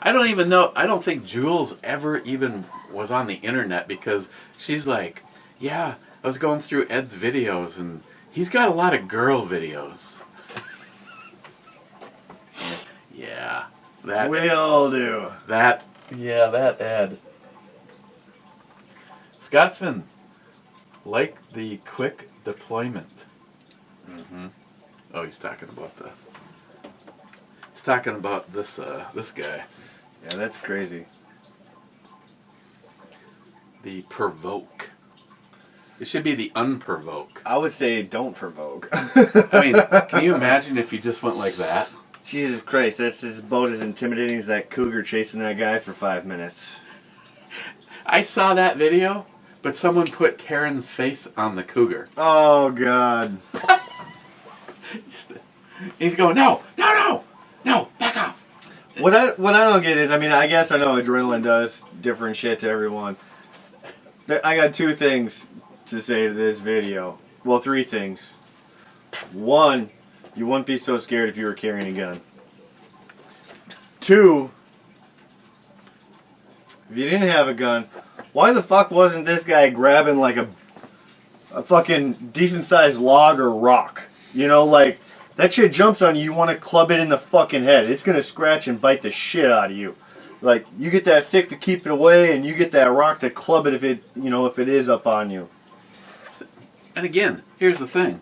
Speaker 1: I don't even know, I don't think Jules ever even was on the internet because she's like, yeah, I was going through Ed's videos and he's got a lot of girl videos. Yeah. That
Speaker 2: we all do.
Speaker 1: That Ed. Scotsman, like the quick deployment. Mm-hmm. Oh, he's talking about this guy.
Speaker 2: Yeah, that's crazy.
Speaker 1: The provoke. It should be the unprovoke.
Speaker 2: I would say don't provoke.
Speaker 1: I mean, can you imagine if you just went like that?
Speaker 2: Jesus Christ, that's about as intimidating as that cougar chasing that guy for 5 minutes.
Speaker 1: I saw that video, but someone put Karen's face on the cougar.
Speaker 2: Oh, God.
Speaker 1: He's going, no, back off.
Speaker 2: What I don't get is, I mean, I guess I know adrenaline does different shit to everyone. I got 2 things to say to this video. Well, 3 things. 1, you wouldn't be so scared if you were carrying a gun. 2, if you didn't have a gun, why the fuck wasn't this guy grabbing like a fucking decent sized log or rock? You know, like That shit jumps on you, you want to club it in the fucking head. It's going to scratch and bite the shit out of you. Like, you get that stick to keep it away, and you get that rock to club it if it is up on you.
Speaker 1: And again, here's the thing.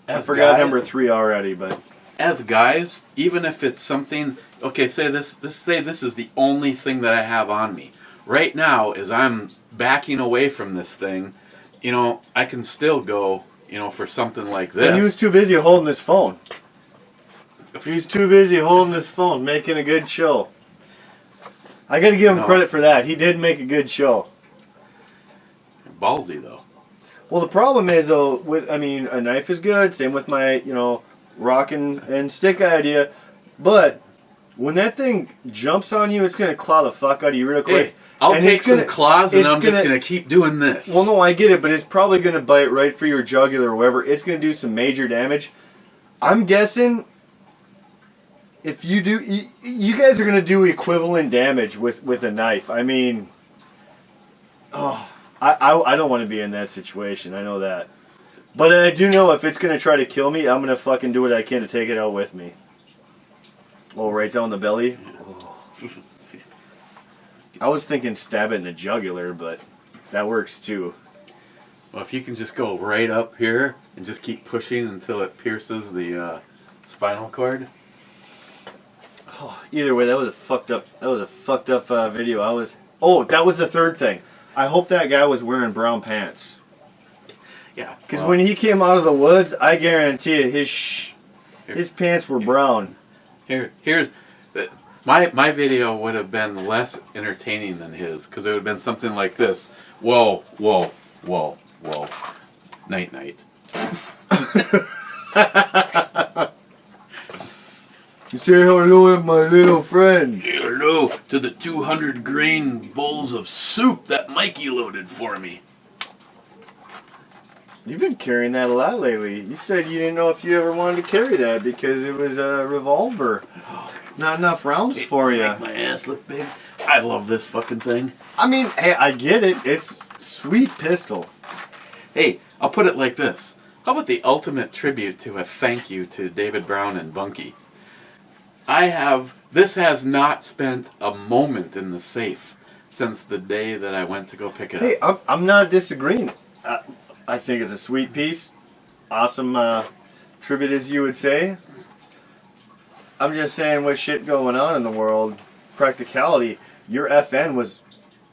Speaker 2: I forgot number 3 already, but
Speaker 1: as guys, even if it's something, okay, say this is the only thing that I have on me. Right now, as I'm backing away from this thing, I can still go, for something like this.
Speaker 2: And he was too busy holding his phone. He's too busy holding his phone, making a good show. I got to give him credit for that. He did make a good show.
Speaker 1: Ballsy, though.
Speaker 2: Well, the problem is, though, a knife is good. Same with my, rock and stick idea. But when that thing jumps on you, it's going to claw the fuck out of you real quick.
Speaker 1: Hey, I'll take some claws and I'm just going to keep doing this.
Speaker 2: Well, no, I get it, but it's probably going to bite right for your jugular or wherever. It's going to do some major damage. I'm guessing if you do, you guys are going to do equivalent damage with a knife. I mean, I don't want to be in that situation. I know that. But I do know if it's going to try to kill me, I'm going to fucking do what I can to take it out with me. Oh, right down the belly? Oh. I was thinking stab it in the jugular, but that works too.
Speaker 1: Well, if you can just go right up here and just keep pushing until it pierces the spinal cord.
Speaker 2: Oh, either way, that was a fucked up video. That was the third thing. I hope that guy was wearing brown pants.
Speaker 1: Yeah.
Speaker 2: Because when he came out of the woods, I guarantee you his pants were brown.
Speaker 1: Here's my video would have been less entertaining than his, because it would have been something like this. Whoa, whoa, whoa, whoa. Night, night.
Speaker 2: Say hello to my little friend.
Speaker 1: Say hello to the 200 grain bowls of soup that Mikey loaded for me.
Speaker 2: You've been carrying that a lot lately. You said you didn't know if you ever wanted to carry that because it was a revolver. Not enough rounds for you.
Speaker 1: Make my ass look big. I love this fucking thing.
Speaker 2: I mean, hey, I get it. It's sweet pistol.
Speaker 1: Hey, I'll put it like this. How about the ultimate tribute to a thank you to David Brown and Bunky? This has not spent a moment in the safe since the day that I went to go pick it up.
Speaker 2: Hey, I'm not disagreeing. I think it's a sweet piece. Awesome tribute, as you would say. I'm just saying, with shit going on in the world, practicality, your FN was...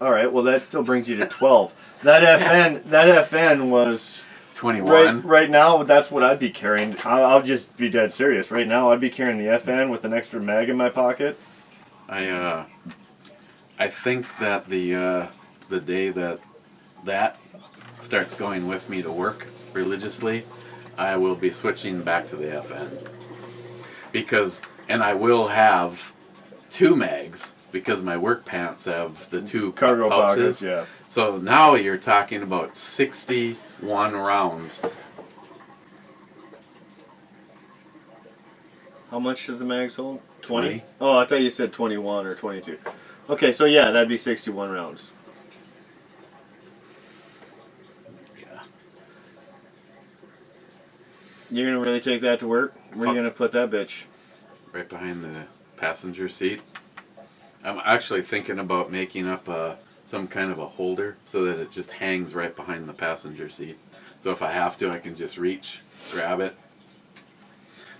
Speaker 2: Alright, well that still brings you to 12. That FN was...
Speaker 1: 21.
Speaker 2: Right now, that's what I'd be carrying. I'll just be dead serious. Right now, I'd be carrying the FN with an extra mag in my pocket.
Speaker 1: I think that the day that starts going with me to work religiously, I will be switching back to the FN. And I will have 2 mags, because my work pants have the 2
Speaker 2: cargo
Speaker 1: pouches.
Speaker 2: Pockets, yeah.
Speaker 1: So now you're talking about 61 rounds.
Speaker 2: How much does the mags hold? 20? Oh, I thought you said 21 or 22. Okay, so yeah, that'd be 61 rounds.
Speaker 1: Yeah.
Speaker 2: You're going to really take that to work? Where are you going to put that bitch?
Speaker 1: Right behind the passenger seat. I'm actually thinking about making up some kind of a holder so that it just hangs right behind the passenger seat. So if I have to, I can just reach, grab it,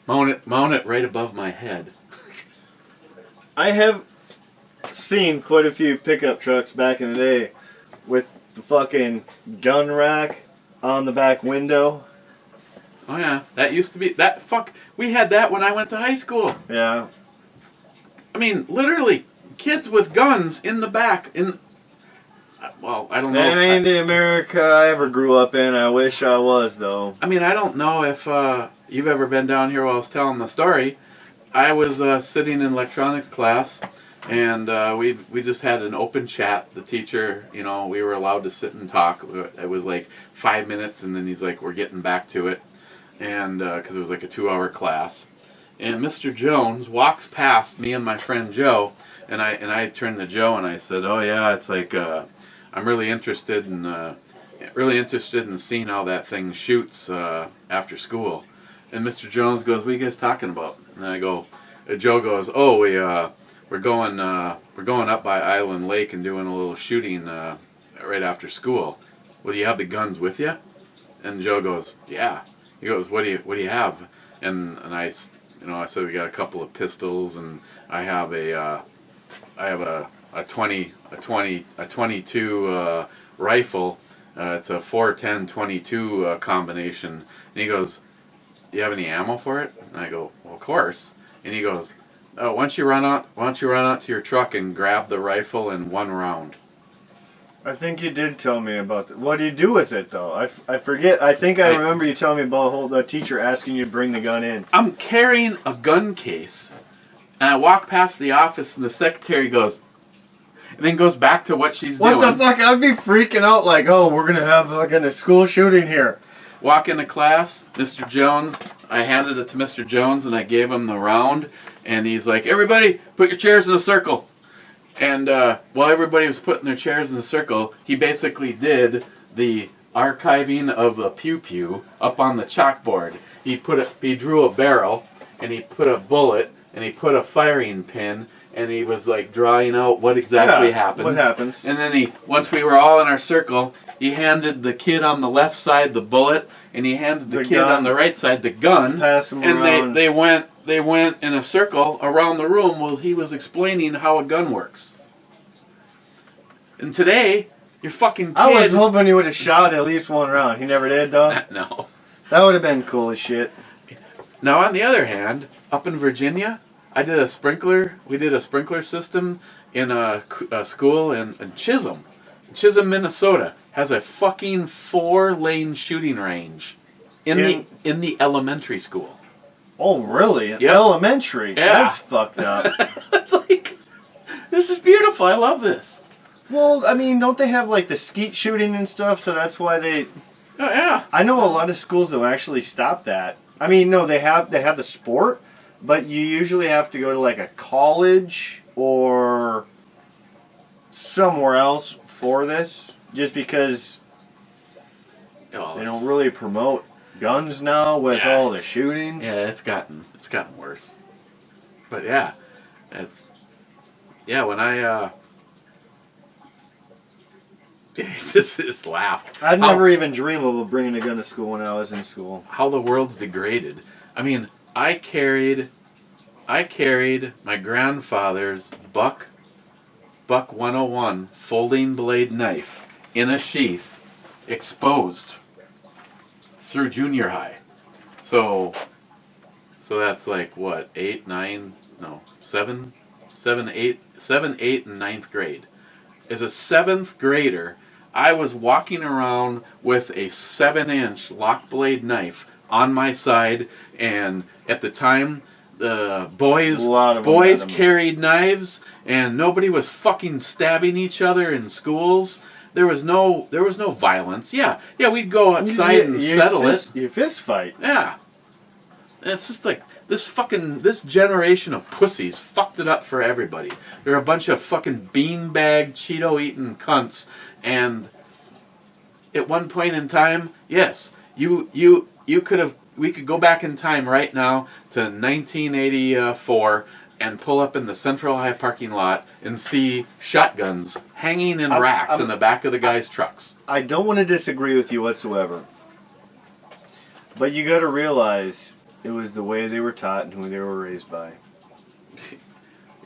Speaker 1: mount it right above my head.
Speaker 2: I have seen quite a few pickup trucks back in the day with the fucking gun rack on the back window.
Speaker 1: Oh yeah, that used to be we had that when I went to high school.
Speaker 2: Yeah.
Speaker 1: I mean, literally, kids with guns in the back. Well, I don't know.
Speaker 2: That ain't the America I ever grew up in. I wish I was, though.
Speaker 1: I mean, I don't know if you've ever been down here while I was telling the story. I was sitting in electronics class, and we just had an open chat. The teacher, we were allowed to sit and talk. It was like 5 minutes, and then he's like, we're getting back to it. And because it was like a 2-hour class. And Mr. Jones walks past me and my friend Joe, and I turned to Joe and I said, "Oh yeah, it's like I'm really interested in seeing how that thing shoots after school." And Mr. Jones goes, "What are you guys talking about?" And I go, Joe goes, "Oh, we're going up by Island Lake and doing a little shooting right after school. Well, do you have the guns with you?" And Joe goes, "Yeah." He goes, "What do you have?" And I said, "We got a couple of pistols, and I have a 22 rifle. It's a 410-22 combination." And he goes, "Do you have any ammo for it?" And I go, "Well, of course." And he goes, "Oh, why don't you run out to your truck and grab the rifle in one round?"
Speaker 2: I think you did tell me about that. What do you do with it, though? I forget. I think I remember you telling me about the teacher asking you to bring the gun in.
Speaker 1: I'm carrying a gun case, and I walk past the office, and the secretary goes, and then goes back to what she's doing.
Speaker 2: What the fuck? I'd be freaking out like, oh, we're going to have fucking a school shooting here.
Speaker 1: Walk into class, Mr. Jones, I handed it to Mr. Jones, and I gave him the round, and he's like, "Everybody, put your chairs in a circle." And while everybody was putting their chairs in a circle, he basically did the archiving of a pew-pew up on the chalkboard. He drew a barrel, and he put a bullet, and he put a firing pin, and he was like drawing out what exactly happens.
Speaker 2: What happens.
Speaker 1: And then once we were all in our circle, he handed the kid on the left side the bullet, and he handed the kid
Speaker 2: gun.
Speaker 1: on the right side the gun.
Speaker 2: Pass them
Speaker 1: and
Speaker 2: around.
Speaker 1: they went in a circle around the room while he was explaining how a gun works. And today, your fucking kid...
Speaker 2: I was hoping he would have shot at least one round. He never did, though.
Speaker 1: No.
Speaker 2: That would have been cool as shit.
Speaker 1: Now, on the other hand, up in Virginia, we did a sprinkler system in a school in Chisholm. Chisholm, Minnesota, has a fucking 4-lane shooting range in the elementary school.
Speaker 2: Oh, really?
Speaker 1: Yep.
Speaker 2: Elementary?
Speaker 1: Yeah.
Speaker 2: That's fucked up.
Speaker 1: It's like, this is beautiful. I love this.
Speaker 2: Well, I mean, don't they have like the skeet shooting and stuff? So that's why they...
Speaker 1: Oh, yeah.
Speaker 2: I know a lot of schools that actually stop that. I mean, no, they have the sport, but you usually have to go to like a college or somewhere else for this, just because they don't really promote guns now with all the shootings.
Speaker 1: Yeah, it's gotten worse. But yeah, when I just laughed.
Speaker 2: I'd never even dream of bringing a gun to school when I was in school.
Speaker 1: How the world's degraded. I mean, I carried my grandfather's Buck 101 folding blade knife in a sheath, exposed, through junior high. So that's like what, 7, 8, and 9th grade. As a 7th grader, I was walking around with a 7-inch lock blade knife on my side, and at the time, the boys carried knives, and nobody was fucking stabbing each other in schools. There was no violence. Yeah, we'd go outside and settle it.
Speaker 2: You fist fight.
Speaker 1: Yeah. It's just like this generation of pussies fucked it up for everybody. They're a bunch of fucking beanbag Cheeto eating cunts, and at one point in time, yes, we could go back in time right now to 1984 and pull up in the Central High parking lot and see shotguns hanging in racks in the back of the guys' trucks.
Speaker 2: I don't want to disagree with you whatsoever, but you got to realize it was the way they were taught and who they were raised by.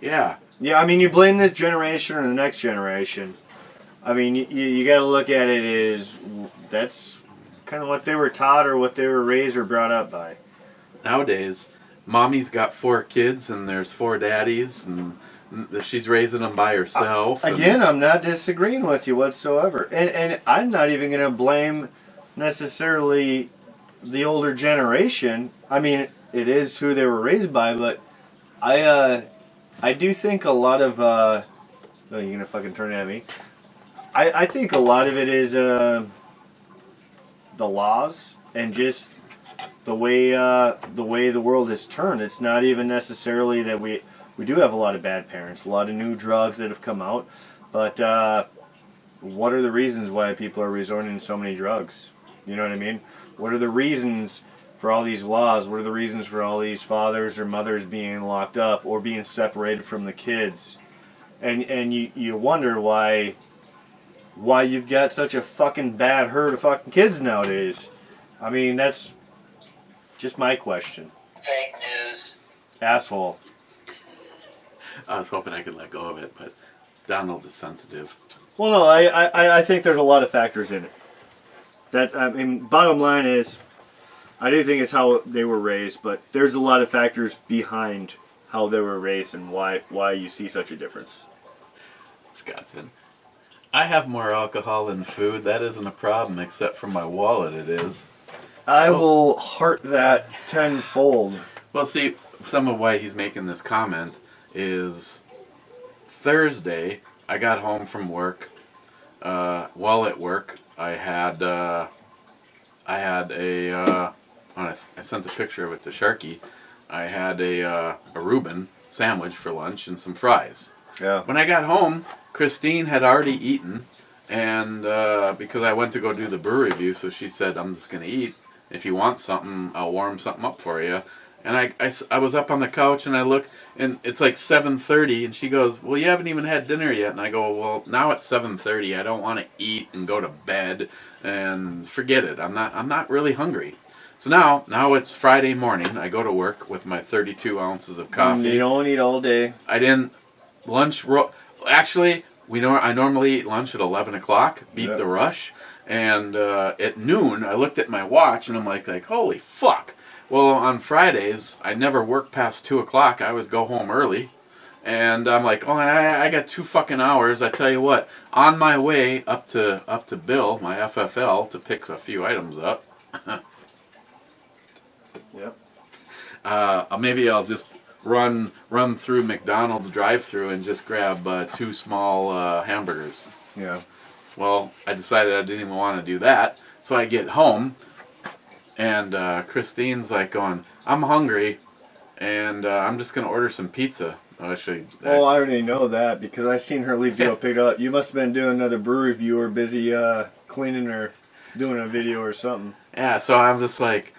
Speaker 1: Yeah.
Speaker 2: Yeah, I mean, you blame this generation or the next generation. I mean, you got to look at it as that's kind of what they were taught or what they were raised or brought up by.
Speaker 1: Nowadays, mommy's got 4 kids and there's 4 daddies, and she's raising them by herself.
Speaker 2: Again, I'm not disagreeing with you whatsoever. And I'm not even going to blame necessarily the older generation. I mean, it is who they were raised by, but I do think a lot of... oh, you're going to fucking turn it at me. I think a lot of it is the laws and just the way the world has turned. It's not even necessarily that we do have a lot of bad parents, a lot of new drugs that have come out, but what are the reasons why people are resorting to so many drugs? You know what I mean? What are the reasons for all these laws? What are the reasons for all these fathers or mothers being locked up or being separated from the kids? And you wonder why you've got such a fucking bad herd of fucking kids nowadays. I mean, that's just my question.
Speaker 3: Fake news.
Speaker 2: Asshole.
Speaker 1: I was hoping I could let go of it, but Donald is sensitive.
Speaker 2: Well, no, I think there's a lot of factors in it. That, I mean, bottom line is, I do think it's how they were raised, but there's a lot of factors behind how they were raised and why you see such a difference.
Speaker 1: Scotsman. I have more alcohol than food. That isn't a problem, except for my wallet it is.
Speaker 2: I will heart that tenfold.
Speaker 1: Well, see, some of why he's making this comment is Thursday, I got home from work. While at work, I sent a picture of it to Sharky. I had a Reuben sandwich for lunch and some fries.
Speaker 2: Yeah.
Speaker 1: When I got home, Christine had already eaten, and because I went to go do the brew review, so she said, I'm just going to eat. If you want something, I'll warm something up for you. And I was up on the couch, and I look, and it's like 7:30, and she goes, well, you haven't even had dinner yet. And I go, well, now it's 7:30. I don't want to eat and go to bed, and forget it. I'm not really hungry. So now it's Friday morning. I go to work with my 32 ounces of coffee.
Speaker 2: You don't eat all day.
Speaker 1: I didn't actually. I normally eat lunch at 11 o'clock. Beat the rush, and at noon I looked at my watch and I'm like holy fuck. Well, on Fridays I never work past 2 o'clock. I always go home early, and I'm like, oh, I got 2 fucking hours. I tell you what, on my way up to Bill, my FFL, to pick a few items up.
Speaker 2: Yep.
Speaker 1: Maybe I'll just run through McDonald's drive-through and just grab 2 small hamburgers.
Speaker 2: Yeah.
Speaker 1: Well, I decided I didn't even want to do that, so I get home, and Christine's like going, I'm hungry, and I'm just going to order some pizza. Actually,
Speaker 2: I already know that because I seen her leave to go pick it up. You must have been doing another brew review or busy cleaning or doing a video or something.
Speaker 1: Yeah, so I'm just like,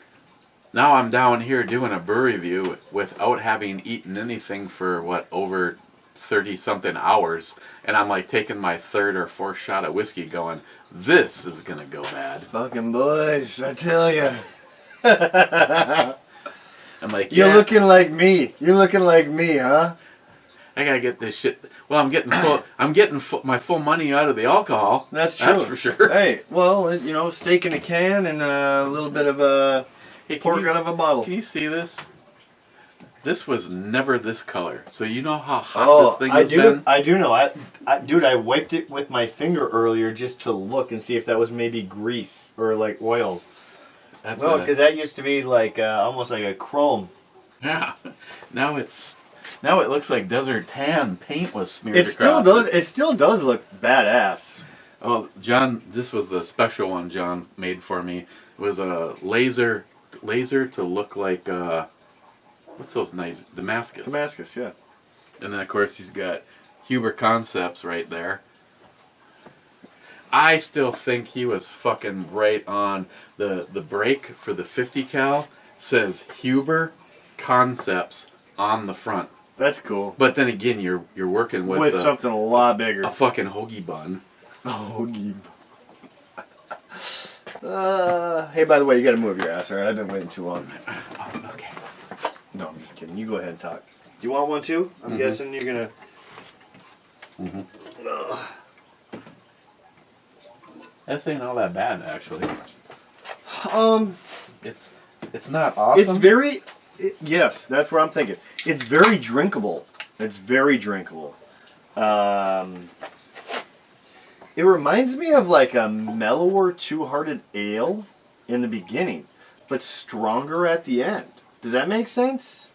Speaker 1: now I'm down here doing a brew review without having eaten anything for, over 30-something hours. And I'm like taking my 3rd or 4th shot of whiskey going, this is going to go bad.
Speaker 2: Fucking boys, I tell you.
Speaker 1: I'm like,
Speaker 2: You're looking like me. You're looking like me, huh?
Speaker 1: I got to get this shit. Well, I'm getting my full money out of the alcohol.
Speaker 2: That's true.
Speaker 1: That's for sure.
Speaker 2: Hey, well, steak in a can and a little bit of pork out of a bottle.
Speaker 1: Can you see this? This was never this color. So you know how hot this thing has been?
Speaker 2: I do know. Dude, I wiped it with my finger earlier just to look and see if that was maybe grease or like oil. Because that used to be like almost like a chrome.
Speaker 1: Yeah. Now it looks like desert tan paint was smeared
Speaker 2: It still
Speaker 1: across
Speaker 2: does. It still does look badass.
Speaker 1: Oh, John, this was the special one John made for me. It was a laser to look like what's those knives? Damascus.
Speaker 2: Damascus, yeah.
Speaker 1: And then of course he's got Huber Concepts right there. I still think he was fucking right on. The brake for the 50 cal says Huber Concepts on the front.
Speaker 2: That's cool.
Speaker 1: But then again, you're working with
Speaker 2: something a lot bigger.
Speaker 1: A fucking hoagie bun.
Speaker 2: Hoagie. Hey, by the way, you got to move your ass, alright? I've been waiting too long.
Speaker 1: Oh, okay.
Speaker 2: No, I'm just kidding. You go ahead and talk. Do you want one too? I'm guessing you're gonna.
Speaker 1: This ain't all that bad, actually. It's not awesome.
Speaker 2: It's very. Yes, that's what I'm thinking. It's very drinkable. It's very drinkable. It reminds me of like a mellower two-hearted ale in the beginning, but stronger at the end. Does that make sense?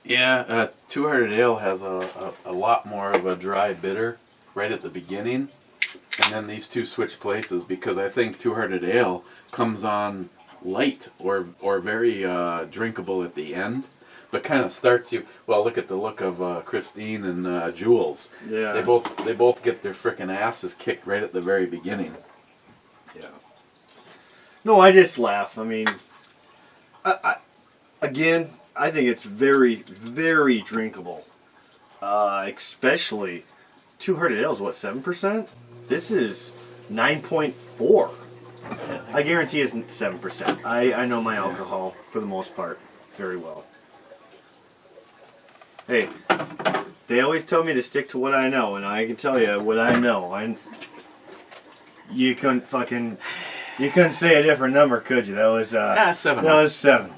Speaker 1: Yeah, Two-Hearted Ale has a lot more of a dry bitter right at the beginning, and then these two switch places because I think Two-Hearted Ale comes on light or very drinkable at the end, but kind of starts you. Well, look at the look of Christine and Jules.
Speaker 2: Yeah.
Speaker 1: They both get their frickin' asses kicked right at the very beginning.
Speaker 2: Yeah. No, I just laugh. I mean, Again, I think it's very, very drinkable. Especially Two Hearted Ale is what, 7%? This is 9.4. I guarantee it's 7%. I know my alcohol for the most part very well. Hey, they always tell me to stick to what I know, and I can tell you what I know. You couldn't say a different number, could you? That was
Speaker 1: 7.
Speaker 2: That was 7.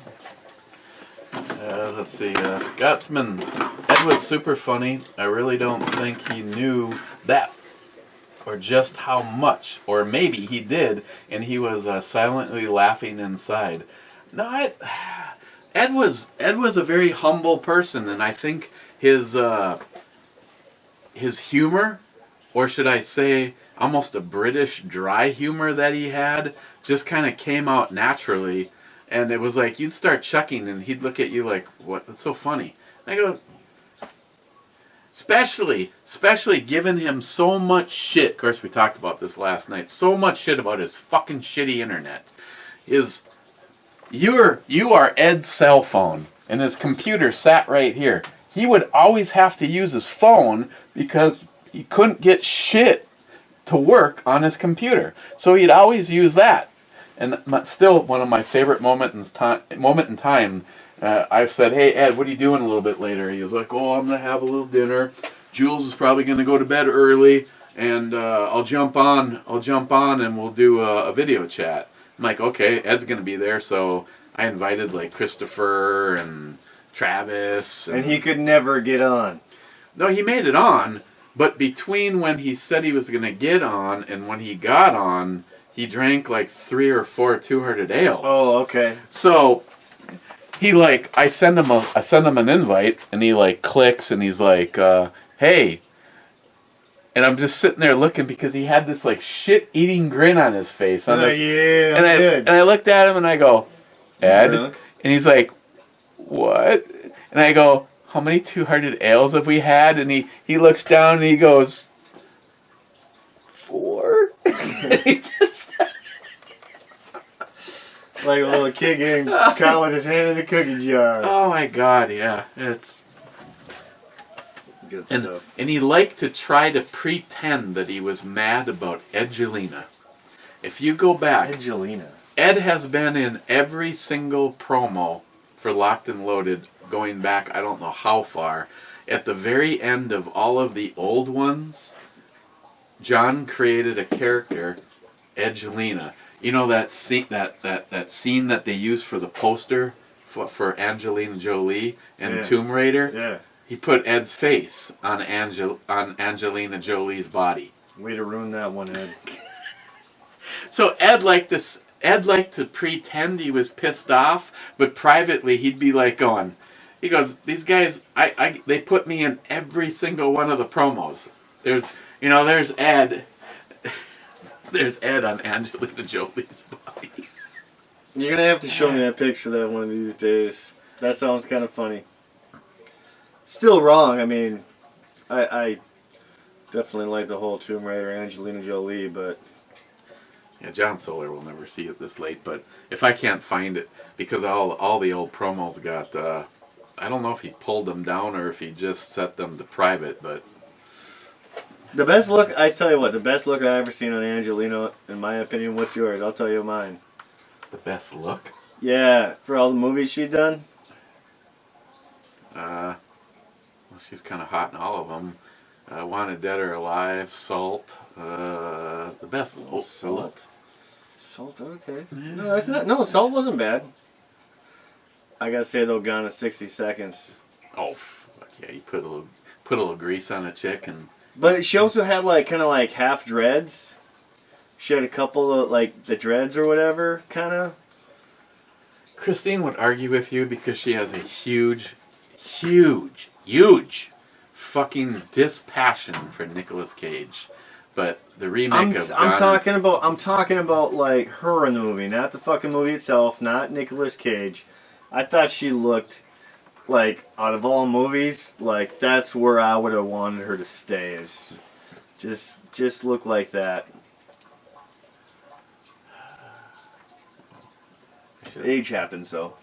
Speaker 1: Let's see. Scotsman. Ed was super funny. I really don't think he knew that, or just how much, or maybe he did, and he was silently laughing inside. No, Ed was a very humble person, and I think his humor, or should I say, almost a British dry humor that he had, just kind of came out naturally. And it was like, you'd start chucking, and he'd look at you like, what? That's so funny. And I go, especially giving him so much shit. Of course, we talked about this last night. So much shit about his fucking shitty internet. You are Ed's cell phone, and his computer sat right here. He would always have to use his phone because he couldn't get shit to work on his computer. So he'd always use that. And still, one of my favorite moment in time, I've said, hey, Ed, what are you doing a little bit later? He was like, oh, I'm going to have a little dinner. Jules is probably going to go to bed early, and I'll jump on and we'll do a video chat. I'm like, okay, Ed's going to be there, so I invited, like, Christopher and Travis.
Speaker 2: And he could never get on.
Speaker 1: No, he made it on, but between when he said he was going to get on and when he got on, he drank like 3 or 4 Two Hearted Ales.
Speaker 2: Oh, okay.
Speaker 1: So he I send him an invite, and he like clicks, and he's like, "Hey," and I'm just sitting there looking because he had this like shit-eating grin on his face.
Speaker 2: Yeah,
Speaker 1: and I looked at him and I go, "Ed,"
Speaker 2: Drunk?
Speaker 1: and he's like, "What?" And I go, "How many Two Hearted Ales have we had?" And he looks down and he goes, 4. He just
Speaker 2: like a little kid getting caught with his hand in the cookie jar.
Speaker 1: Oh my God! Yeah, it's
Speaker 2: good stuff.
Speaker 1: And he liked to try to pretend that he was mad about Edgelina. If you go back,
Speaker 2: Angelina.
Speaker 1: Ed has been in every single promo for Locked and Loaded, going back I don't know how far. At the very end of all of the old ones, John created a character, Edgelina. You know that scene that scene that they used for the poster for Angelina Jolie and Tomb Raider?
Speaker 2: Yeah.
Speaker 1: He put Ed's face on Angelina Jolie's body.
Speaker 2: Way to ruin that one, Ed.
Speaker 1: So Ed liked to pretend he was pissed off, but privately he'd be like going, he goes, these guys, they put me in every single one of the promos. There's Ed. There's Ed on Angelina Jolie's body.
Speaker 2: You're going to have to show me that picture that one of these days. That sounds kind of funny. Still wrong. I mean, I definitely like the whole Tomb Raider Angelina Jolie, but...
Speaker 1: Yeah, John Soler will never see it this late, but if I can't find it, because all the old promos got... I don't know if he pulled them down or if he just set them to private, but...
Speaker 2: The best look, I tell you what, the best look I've ever seen on Angelina, in my opinion, what's yours? I'll tell you mine.
Speaker 1: The best look?
Speaker 2: Yeah, for all the movies she's done?
Speaker 1: Well, she's kind of hot in all of them. Wanted Dead or Alive, Salt. The best look.
Speaker 2: Salt. Salt, okay. Yeah. No, it's not. No, Salt wasn't bad. I gotta say though, Gone in 60 Seconds.
Speaker 1: Oh, fuck yeah! You put a little grease on a chick and.
Speaker 2: But she also had kind of half dreads. She had a couple of the dreads or whatever, kind of.
Speaker 1: Christine would argue with you because she has a huge fucking dispassion for Nicolas Cage. But the remake
Speaker 2: I'm talking about her in the movie, not the fucking movie itself, not Nicolas Cage. I thought she looked out of all movies, that's where I would have wanted her to stay, is just look like that. Age happens though.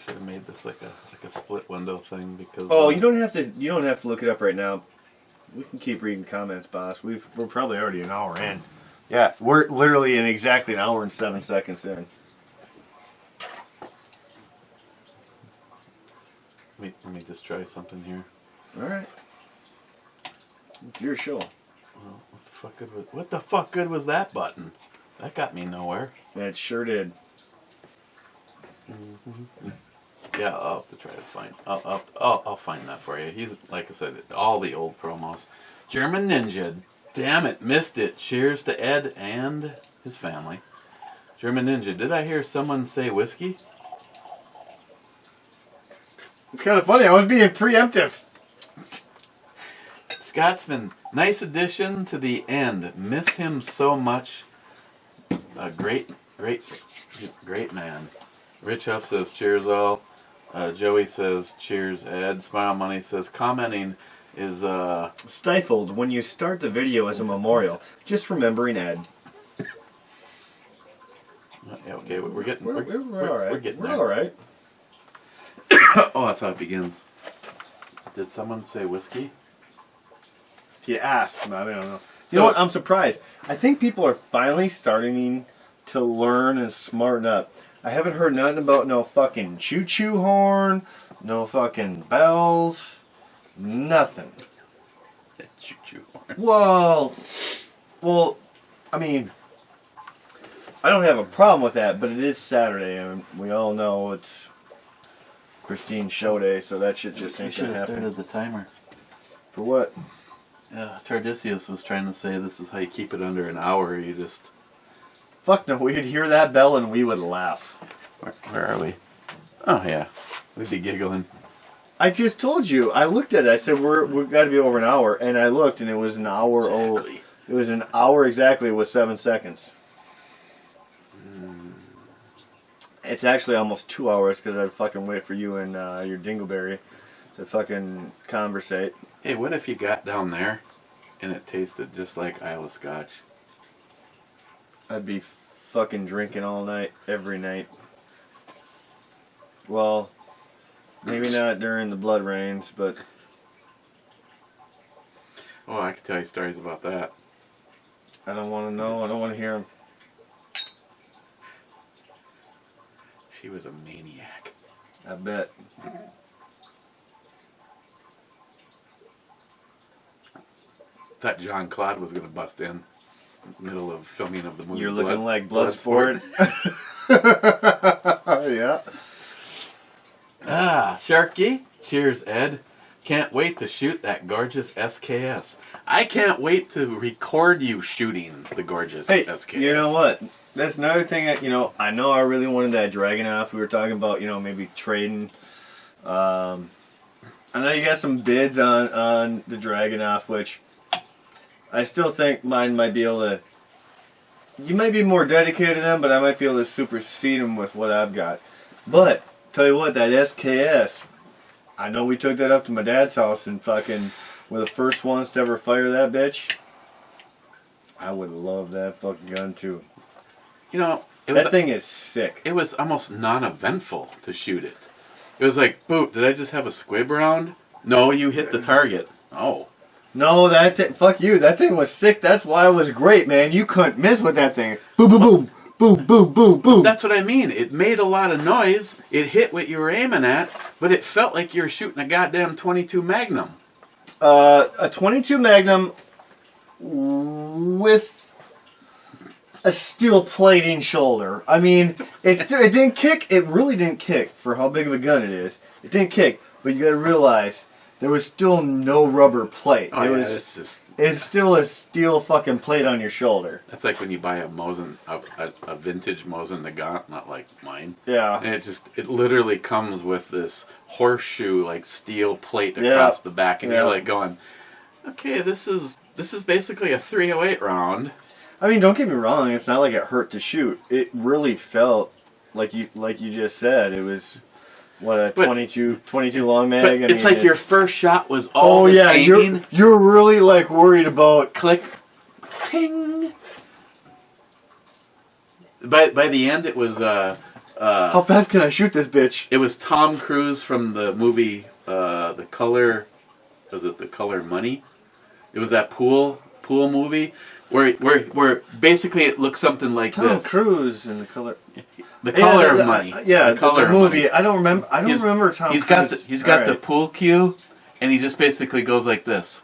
Speaker 1: Should have made this like a split window thing because.
Speaker 2: Oh, you don't have to look it up right now. We can keep reading comments, boss. We're probably already an hour in. Yeah, we're literally in exactly an hour and 7 seconds in.
Speaker 1: Let me just try something here.
Speaker 2: All right. It's your show.
Speaker 1: Well, what the fuck good was that button? That got me nowhere.
Speaker 2: Yeah, it sure did.
Speaker 1: Yeah, I'll have to try to find. I'll find that for you. He's like I said, all the old promos. German Ninja, damn it, missed it. Cheers to Ed and his family. German Ninja, did I hear someone say whiskey?
Speaker 2: It's kind of funny. I was being preemptive.
Speaker 1: Scotsman, nice addition to the end. Miss him so much. A great man. Rich Huff says, cheers all. Joey says, cheers Ed. Smile Money says, commenting is
Speaker 2: stifled when you start the video as a memorial. Just remembering Ed.
Speaker 1: Yeah, okay, we're getting
Speaker 2: We're all right.
Speaker 1: We're getting
Speaker 2: We're
Speaker 1: there.
Speaker 2: all right.
Speaker 1: Oh, that's how it begins. Did someone say whiskey?
Speaker 2: He asked. I don't know. You know what? I'm surprised. I think people are finally starting to learn and smarten up. I haven't heard nothing about no fucking choo-choo horn, no fucking bells, nothing.
Speaker 1: Choo-choo.
Speaker 2: Well, I mean, I don't have a problem with that, but it is Saturday, and we all know it's Christine's show day, so that shit just ain't
Speaker 1: should
Speaker 2: gonna
Speaker 1: have
Speaker 2: happen.
Speaker 1: started the timer.
Speaker 2: For what?
Speaker 1: Tardisius was trying to say this is how you keep it under an hour. You just...
Speaker 2: Fuck no, we'd hear that bell and we would laugh.
Speaker 1: Where are we? Oh, yeah. We'd be giggling.
Speaker 2: I just told you. I looked at it. I said we've got to be over an hour, and I looked, and it was an hour.
Speaker 1: Exactly.
Speaker 2: It was an hour exactly with 7 seconds. It's actually almost 2 hours because I'd fucking wait for you and your dingleberry to fucking conversate.
Speaker 1: Hey, what if you got down there and it tasted just like Isla Scotch?
Speaker 2: I'd be fucking drinking all night, every night. Well, maybe not during the blood rains, but...
Speaker 1: Oh, I could tell you stories about that.
Speaker 2: I don't want to know. I don't want to hear them.
Speaker 1: She was a maniac.
Speaker 2: I bet.
Speaker 1: Thought John Claude was going to bust in middle of filming of the movie.
Speaker 2: You're looking like Bloodsport. Yeah.
Speaker 1: Ah, Sharky. Cheers, Ed. Can't wait to shoot that gorgeous SKS. I can't wait to record you shooting the gorgeous SKS.
Speaker 2: You know what? That's another thing that, I know I really wanted that Dragunov. We were talking about, maybe trading. I know you got some bids on the Dragunov, which I still think mine might be able to... You might be more dedicated to them, but I might be able to supersede them with what I've got. But, tell you what, that SKS, I know we took that up to my dad's house and fucking were the first ones to ever fire that bitch. I would love that fucking gun too. That thing is sick.
Speaker 1: It was almost non-eventful to shoot it. It was like, boop, did I just have a squib round? No, you hit the target. Oh.
Speaker 2: No, fuck you. That thing was sick. That's why it was great, man. You couldn't miss with that thing. Boom, boom, boom. Boom, boom, boom, boom.
Speaker 1: That's what I mean. It made a lot of noise. It hit what you were aiming at, but it felt like you were shooting a goddamn .22 Magnum.
Speaker 2: A .22 Magnum with a steel plating shoulder. I mean, it didn't kick. It really didn't kick for how big of a gun it is. It didn't kick, but you got to realize there was still no rubber plate.
Speaker 1: Oh,
Speaker 2: It's still a steel fucking plate on your shoulder.
Speaker 1: That's like when you buy a Mosin, a vintage Mosin Nagant, not like mine.
Speaker 2: Yeah.
Speaker 1: And it literally comes with this horseshoe like steel plate across the back, and you're like going, okay, this is basically a .308 round.
Speaker 2: I mean, don't get me wrong. It's not like it hurt to shoot. It really felt like you just said. It was a 22 long mag.
Speaker 1: But it's like your first shot was all aiming.
Speaker 2: You're really like worried about
Speaker 1: click, ting. By the end, it was
Speaker 2: How fast can I shoot this bitch?
Speaker 1: It was Tom Cruise from the movie The Color. Was it The Color Money? It was that pool movie where basically it looks something like
Speaker 2: Tom
Speaker 1: this.
Speaker 2: Cruise in The Color.
Speaker 1: The Color of Money.
Speaker 2: Yeah,
Speaker 1: the Color
Speaker 2: the movie.
Speaker 1: Money.
Speaker 2: I don't remember. Tom.
Speaker 1: He's
Speaker 2: Cruise.
Speaker 1: got the pool cue, and he just basically goes like this.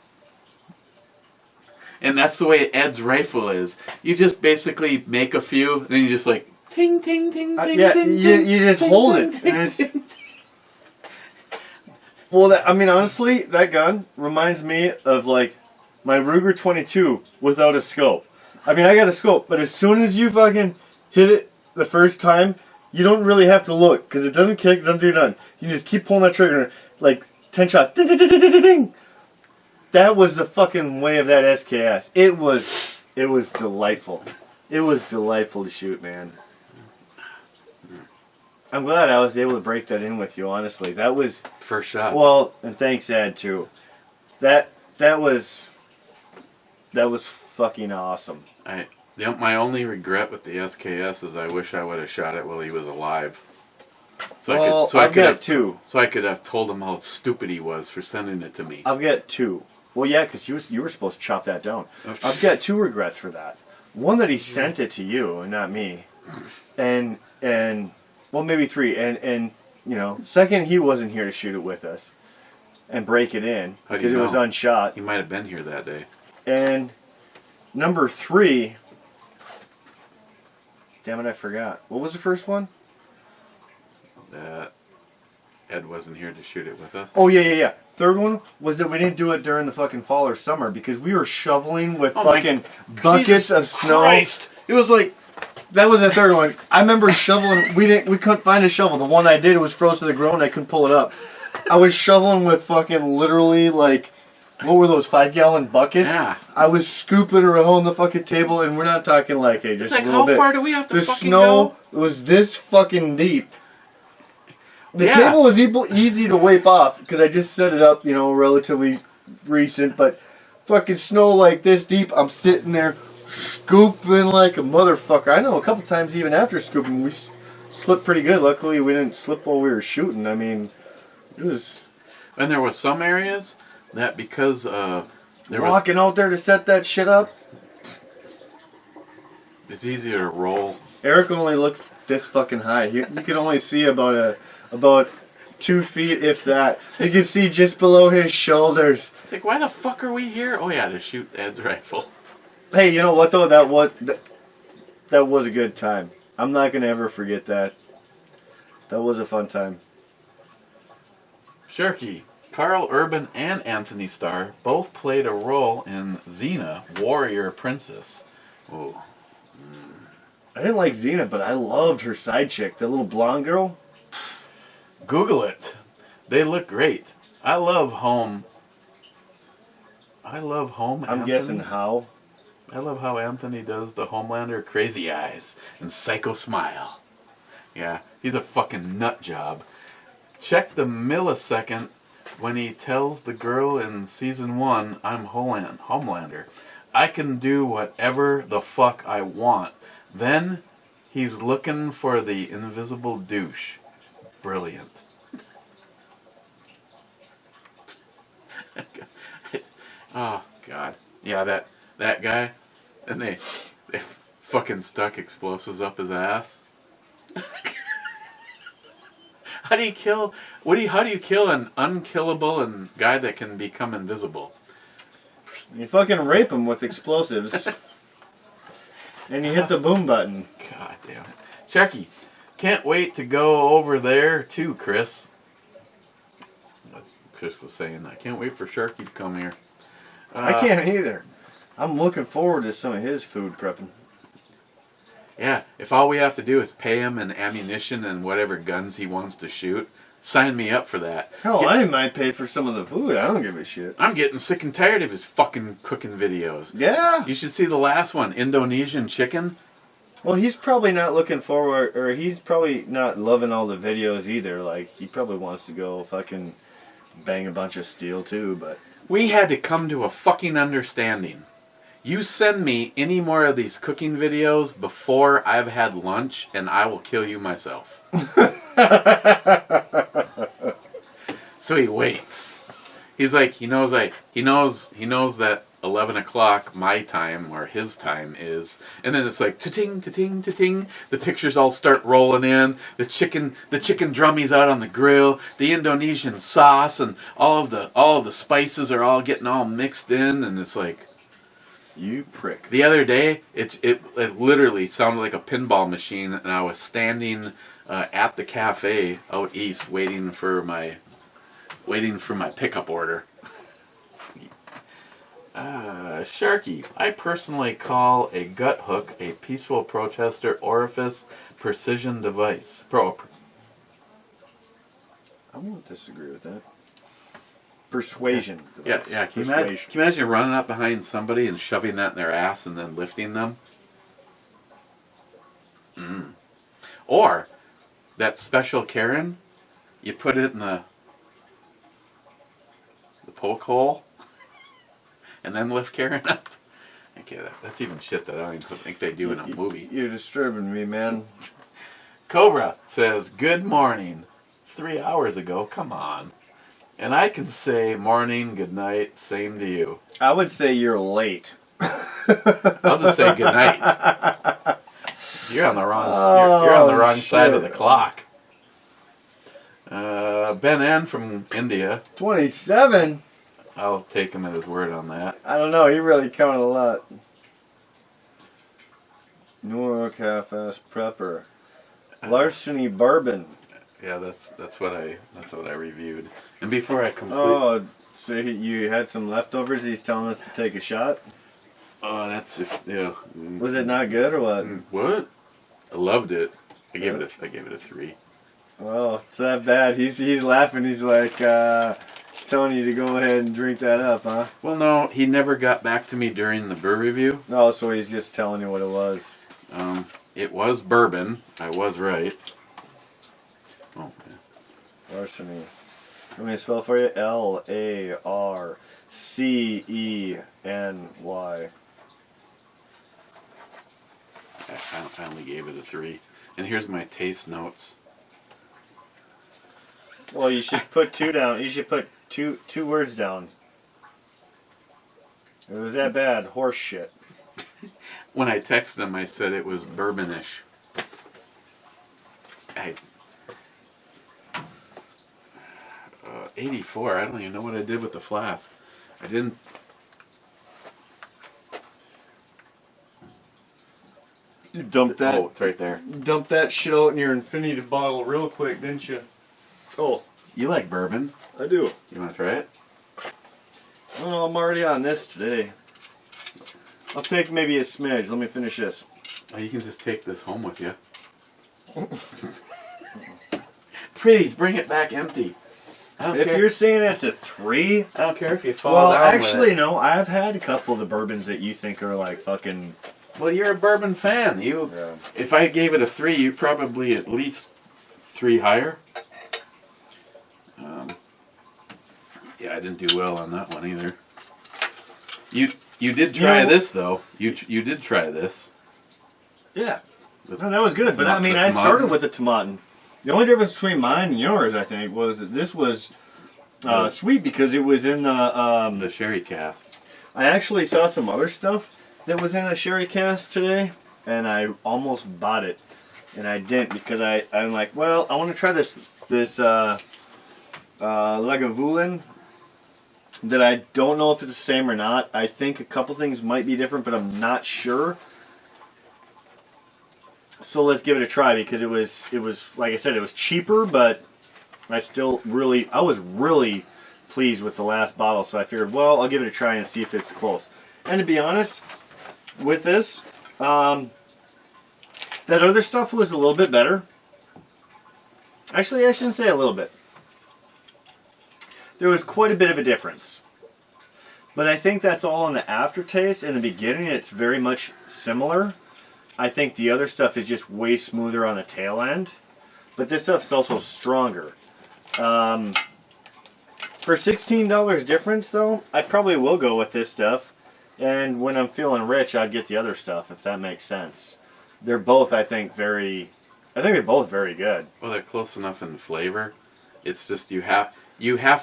Speaker 1: And that's the way Ed's rifle is. You just basically make a few, then you just like ting ting ting ting
Speaker 2: yeah,
Speaker 1: ting.
Speaker 2: you just
Speaker 1: ting,
Speaker 2: hold
Speaker 1: ting,
Speaker 2: it.
Speaker 1: ting,
Speaker 2: And it's-
Speaker 1: ting, ting.
Speaker 2: Well, I mean, honestly, that gun reminds me of like my Ruger 22 without a scope. I mean, I got a scope, but as soon as you fucking hit it the first time, you don't really have to look because it doesn't kick, doesn't do nothing. You just keep pulling that trigger, like 10 shots. Ding, ding, ding, ding, ding, ding. That was the fucking way of that SKS. It was delightful. It was delightful to shoot, man. I'm glad I was able to break that in with you. Honestly, that was
Speaker 1: First shot.
Speaker 2: well, and thanks, Ed, too. That was fucking awesome.
Speaker 1: My only regret with the SKS is I wish I would have shot it while he was alive.
Speaker 2: I've got two.
Speaker 1: So I could have told him how stupid he was for sending it to me.
Speaker 2: I've got two. Well, yeah, because you were supposed to chop that down. I've got two regrets for that. One that he sent it to you and not me, and well, maybe three. And you know, second, he wasn't here to shoot it with us and break it in
Speaker 1: How do
Speaker 2: because
Speaker 1: you
Speaker 2: it was
Speaker 1: know?
Speaker 2: unshot.
Speaker 1: He might have been here that day.
Speaker 2: And number three, damn it, I forgot. What was the first one?
Speaker 1: That Ed wasn't here to shoot it with us.
Speaker 2: Oh, yeah. Third one was that we didn't do it during the fucking fall or summer because we were shoveling with
Speaker 1: Oh my
Speaker 2: fucking buckets
Speaker 1: Jesus
Speaker 2: of snow.
Speaker 1: Christ. It was like
Speaker 2: That was the third one. I remember shoveling. We couldn't find a shovel. The one I did was froze to the ground. I couldn't pull it up. I was shoveling with fucking literally like, what were those 5-gallon buckets?
Speaker 1: Yeah.
Speaker 2: I was scooping around the fucking table, and we're not talking like, hey, just
Speaker 1: it's like
Speaker 2: a little
Speaker 1: how
Speaker 2: bit.
Speaker 1: far do we have to
Speaker 2: The
Speaker 1: fucking
Speaker 2: snow
Speaker 1: go?
Speaker 2: was this fucking deep. The
Speaker 1: Yeah.
Speaker 2: table was easy to wipe off because I just set it up, you know, relatively recent. But fucking snow like this deep, I'm sitting there scooping like a motherfucker. I know a couple times even after scooping, we slipped pretty good. Luckily, we didn't slip while we were shooting. I mean, it was
Speaker 1: And there was some areas that because there was
Speaker 2: walking out there to set that shit up.
Speaker 1: it's easier to roll.
Speaker 2: Eric only looked this fucking high. You could only see about 2 feet, if that. You can see just below his shoulders.
Speaker 1: It's like, why the fuck are we here? Oh yeah, to shoot Ed's rifle.
Speaker 2: Hey, you know what though? That was a good time. I'm not gonna ever forget that. That was a fun time.
Speaker 1: Sharky, Carl Urban and Anthony Starr both played a role in Xena, Warrior Princess. Oh,
Speaker 2: I didn't like Xena, but I loved her side chick, that little blonde girl.
Speaker 1: Google it. They look great. I love home.
Speaker 2: I'm
Speaker 1: Anthony.
Speaker 2: guessing how.
Speaker 1: I love how Anthony does the Homelander crazy eyes and psycho smile. Yeah, he's a fucking nut job. Check the millisecond when he tells the girl in season 1, I'm Homelander. I can do whatever the fuck I want. Then he's looking for the invisible douche. Brilliant. Oh, God. Yeah, that guy. And they fucking stuck explosives up his ass. How do you kill an unkillable and guy that can become invisible?
Speaker 2: You fucking rape him with explosives. And you hit the boom button.
Speaker 1: God damn it. Chucky, can't wait to go over there too, Chris. Chris was saying, I can't wait for Sharky to come here.
Speaker 2: I can't either. I'm looking forward to some of his food prepping.
Speaker 1: Yeah, if all we have to do is pay him in ammunition and whatever guns he wants to shoot, sign me up for that.
Speaker 2: Hell, I might pay for some of the food. I don't give a shit.
Speaker 1: I'm getting sick and tired of his fucking cooking videos.
Speaker 2: Yeah.
Speaker 1: You should see the last one, Indonesian chicken.
Speaker 2: Well, he's probably not looking forward, or he's probably not loving all the videos either. Like, he probably wants to go fucking bang a bunch of steel too, but...
Speaker 1: We had to come to a fucking understanding. You send me any more of these cooking videos before I've had lunch, and I will kill you myself. So he waits. He's like, he knows that 11 o'clock my time or his time is, and then it's like ta-ting, ta-ting, ta-ting. The pictures all start rolling in. The chicken drummies out on the grill. The Indonesian sauce and all of the spices are all getting all mixed in, and it's like,
Speaker 2: you prick.
Speaker 1: the other day it literally sounded like a pinball machine, and I was standing at the cafe out east waiting for my pickup order. Sharky, I personally call a gut hook a peaceful protester orifice precision device.
Speaker 2: I won't disagree with that. Persuasion.
Speaker 1: Yeah. Can you imagine running up behind somebody and shoving that in their ass and then lifting them? Or that special Karen, you put it in the poke hole and then lift Karen up. Okay, that's even shit that I don't even think they do in a movie.
Speaker 2: You're disturbing me, man.
Speaker 1: Cobra says, good morning. 3 hours ago, come on. And I can say morning, good night, same to you.
Speaker 2: I would say you're late.
Speaker 1: I'll just say good night. You're on the wrong. You're on the wrong side of the clock. Ben N from India.
Speaker 2: 27.
Speaker 1: I'll take him at his word on that.
Speaker 2: I don't know. He really counted a lot. Nora Half-Ass Prepper. Larceny Bourbon.
Speaker 1: Yeah, that's what I reviewed. And before I complete.
Speaker 2: Oh, so you had some leftovers. He's telling us to take a shot.
Speaker 1: Oh, that's yeah.
Speaker 2: Was it not good or what?
Speaker 1: What? I loved it. I gave it a 3.
Speaker 2: Well, it's that bad. He's laughing. He's like telling you to go ahead and drink that up, huh?
Speaker 1: Well, no, he never got back to me during the beer review.
Speaker 2: No, so he's just telling you what it was.
Speaker 1: It was bourbon. I was right. Oh, man.
Speaker 2: Larceny. You want me to spell for you? Larceny.
Speaker 1: I only gave it a 3. And here's my taste notes.
Speaker 2: Well, you should put 2 down. You should put two words down. It was that bad. Horse shit.
Speaker 1: When I texted him, I said it was bourbonish. 84. I don't even know what I did with the flask. I didn't.
Speaker 2: You dumped that.
Speaker 1: Oh, it's right there.
Speaker 2: Dumped that shit out in your infinity bottle real quick, didn't you? Oh,
Speaker 1: You like bourbon?
Speaker 2: I do.
Speaker 1: You want to try it?
Speaker 2: Oh, I'm already on this today. I'll take maybe a smidge. Let me finish this.
Speaker 1: Oh, you can just take this home with you. Please bring it back empty. I don't
Speaker 2: If
Speaker 1: care.
Speaker 2: you're saying that's a 3,
Speaker 1: I don't care if you fall
Speaker 2: well,
Speaker 1: down
Speaker 2: actually,
Speaker 1: with it.
Speaker 2: no. I've had a couple of the bourbons that you think are like fucking.
Speaker 1: Well, you're a bourbon fan.
Speaker 2: Yeah.
Speaker 1: If I gave it a 3, you'd probably at least 3 higher. Yeah, I didn't do well on that one either. You did try this though. You did try this.
Speaker 2: Yeah. No, that was good. But I mean,
Speaker 1: the
Speaker 2: I
Speaker 1: tomaten.
Speaker 2: started with the tomaten. The only difference between mine and yours, I think, was that this was sweet because it was in
Speaker 1: The sherry cask.
Speaker 2: I actually saw some other stuff that was in a sherry cask today, and I almost bought it, and I didn't because I'm like, well, I want to try this Lagavulin that I don't know if it's the same or not. I think a couple things might be different, but I'm not sure. So let's give it a try because it was like I said, it was cheaper, but I was really pleased with the last bottle. So I figured, well, I'll give it a try and see if it's close. And to be honest, with this, that other stuff was a little bit better. Actually, I shouldn't say a little bit. There was quite a bit of a difference. But I think that's all in the aftertaste. In the beginning, it's very much similar. I think the other stuff is just way smoother on the tail end. But this stuff's also stronger. For $16 difference, though, I probably will go with this stuff. And when I'm feeling rich, I'd get the other stuff, if that makes sense. They're both, I think they're both very good.
Speaker 1: Well, they're close enough in flavor. It's just you have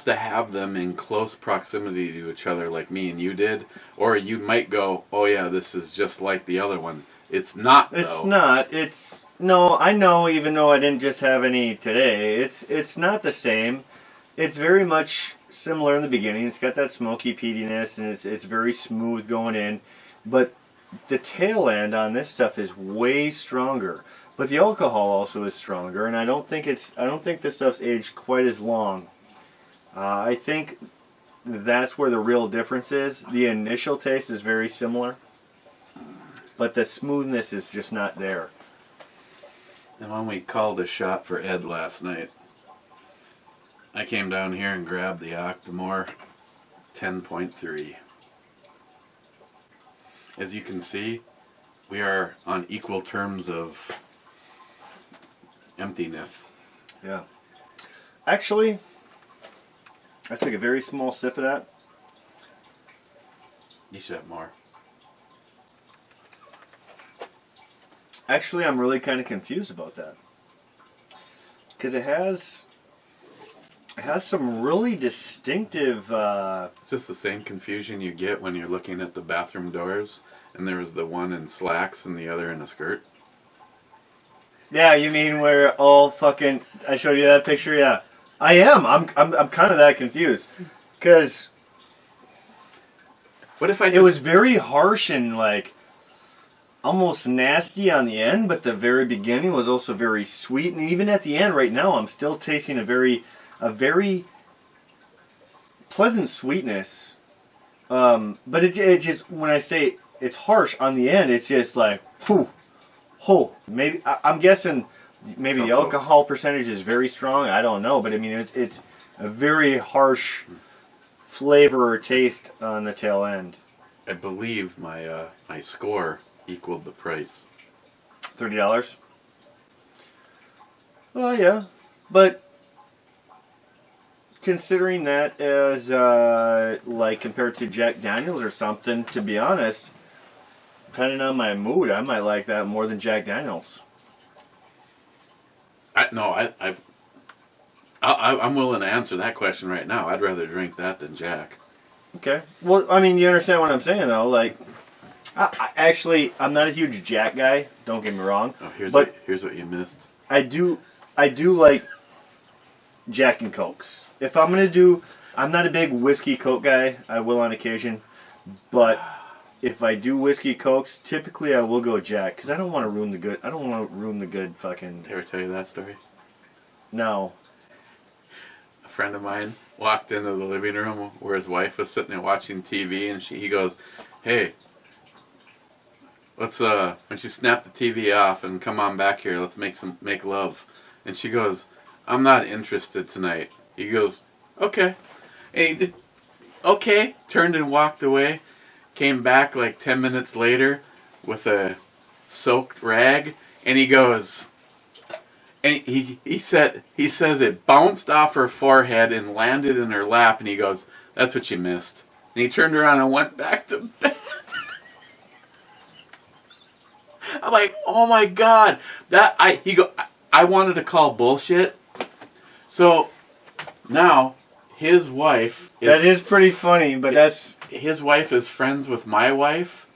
Speaker 1: to have them in close proximity to each other, like me and you did, or you might go, "Oh yeah, this is just like the other one." It's not.
Speaker 2: It's
Speaker 1: though.
Speaker 2: not. It's no. I know. Even though I didn't just have any today, it's not the same. It's very much similar in the beginning. It's got that smoky peatiness, and it's very smooth going in, but the tail end on this stuff is way stronger. But the alcohol also is stronger, and I don't think this stuff's aged quite as long. I think that's where the real difference is. The initial taste is very similar, but the smoothness is just not there.
Speaker 1: And when we called a shot for Ed last night, I came down here and grabbed the Octomore 10.3. As you can see, we are on equal terms of emptiness.
Speaker 2: Yeah. Actually, I took a very small sip of that.
Speaker 1: You should have more.
Speaker 2: Actually, I'm really kind of confused about that. Because it has some really distinctive...
Speaker 1: It's just the same confusion you get when you're looking at the bathroom doors and there was the one in slacks and the other in a skirt.
Speaker 2: Yeah, you mean where all fucking... I showed you that picture? Yeah. I am. I'm kind of that confused. Because
Speaker 1: What if I just...
Speaker 2: it was very harsh and like almost nasty on the end, but the very beginning was also very sweet. And even at the end right now, I'm still tasting a very pleasant sweetness. But it just, when I say it's harsh on the end, it's just like, whew, oh, maybe, I'm guessing maybe the alcohol percentage is very strong. I don't know, but I mean, it's a very harsh flavor or taste on the tail end.
Speaker 1: I believe my my score equaled the price.
Speaker 2: $30? Well, yeah. But considering that as, like, compared to Jack Daniels or something, to be honest, depending on my mood, I might like that more than Jack Daniels.
Speaker 1: I'm willing to answer that question right now. I'd rather drink that than Jack.
Speaker 2: Okay. Well, I mean, you understand what I'm saying, though. Like, I'm not a huge Jack guy. Don't get me wrong.
Speaker 1: Oh, here's what you missed.
Speaker 2: I do like Jack and Cokes. If I'm gonna do, I'm not a big whiskey Coke guy. I will on occasion, but if I do whiskey Cokes, typically I will go Jack because I don't want to ruin the good. I don't want to ruin the good fucking.
Speaker 1: Did I ever tell you that story?
Speaker 2: No.
Speaker 1: A friend of mine walked into the living room where his wife was sitting there watching TV, and he goes, "Hey, let's why don't you snap the TV off and come on back here? Let's make love." And she goes, "I'm not interested tonight." He goes, "Okay." And he did, okay, turned and walked away. Came back like 10 minutes later with a soaked rag, and he goes, and he says it bounced off her forehead and landed in her lap, and he goes, "That's what you missed." And he turned around and went back to bed. I'm like, oh my god, I wanted to call bullshit. So now his wife
Speaker 2: is pretty funny, but
Speaker 1: his wife is friends with my wife,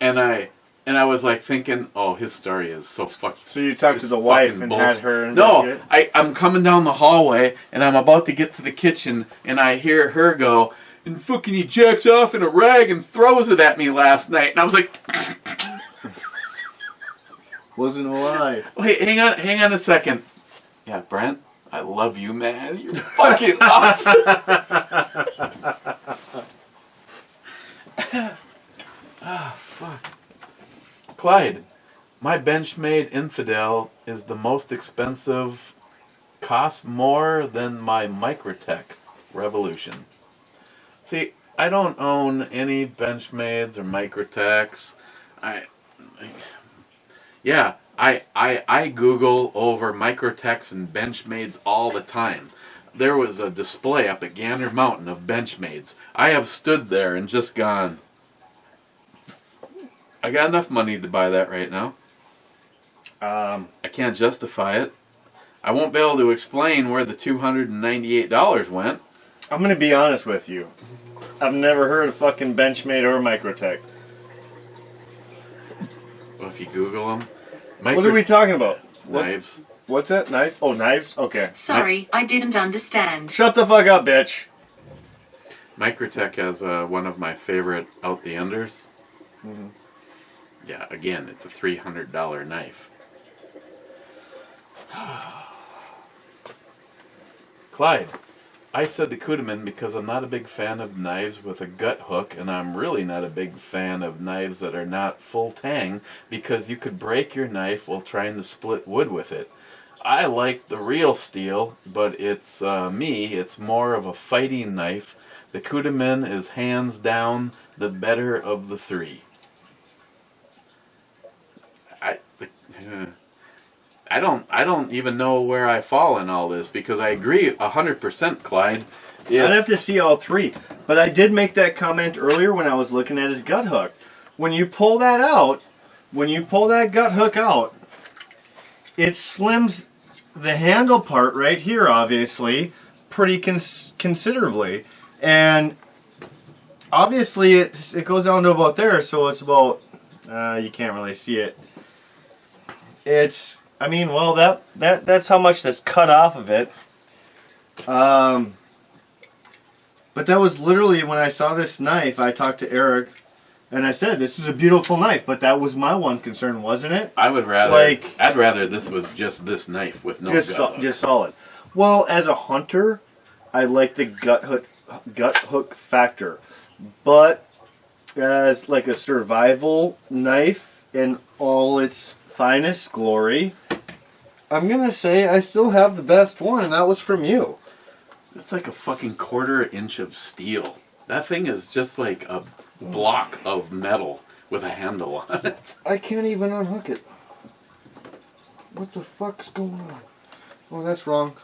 Speaker 1: and I was like thinking, oh, his story is so fucking.
Speaker 2: So you talked to the wife and had her.
Speaker 1: No, I'm coming down the hallway and I'm about to get to the kitchen and I hear her go, "And fucking he jacks off in a rag and throws it at me last night," and I was like.
Speaker 2: Wasn't a lie.
Speaker 1: Wait, hang on a second. Yeah, Brent, I love you, man. You're fucking awesome. Fuck. Clyde, my Benchmade Infidel is the most expensive, costs more than my Microtech Revolution. See, I don't own any Benchmades or Microtechs. I Google over Microtechs and Benchmades all the time. There was a display up at Gander Mountain of Benchmades. I have stood there and just gone, I got enough money to buy that right now. I can't justify it. I won't be able to explain where the $298 went.
Speaker 2: I'm going to be honest with you. I've never heard of fucking Benchmade or Microtech.
Speaker 1: Well, if you Google them.
Speaker 2: What are we talking about?
Speaker 1: Knives.
Speaker 2: What's that? Knives? Oh, knives? Okay.
Speaker 3: Sorry, I didn't understand.
Speaker 2: Shut the fuck up, bitch.
Speaker 1: Microtech has one of my favorite out the enders.
Speaker 2: Mm-hmm.
Speaker 1: Yeah, again, it's a $300 knife. Clyde, I said the Kudeman because I'm not a big fan of knives with a gut hook, and I'm really not a big fan of knives that are not full tang because you could break your knife while trying to split wood with it. I like the real steel, but it's it's more of a fighting knife. The Kudeman is hands down the better of the three. I don't even know where I fall in all this because I agree 100%, Clyde.
Speaker 2: I'd have to see all three. But I did make that comment earlier when I was looking at his gut hook. When you pull that out, when you pull that gut hook out, it slims the handle part right here, obviously, pretty considerably. And obviously it goes down to about there, so it's about, you can't really see it. It's, I mean, well, that's how much that's cut off of it. But that was literally when I saw this knife, I talked to Eric, and I said, this is a beautiful knife, but that was my one concern, wasn't it?
Speaker 1: I would rather, I'd rather this was just this knife with no gut hook.
Speaker 2: Just solid. Well, as a hunter, I like the gut hook factor. But as like a survival knife in all its finest glory, I'm going to say I still have the best one, and that was from you.
Speaker 1: That's like a fucking quarter-inch of steel. That thing is just like a block of metal with a handle on it.
Speaker 2: I can't even unhook it. What the fuck's going on? Oh, that's wrong.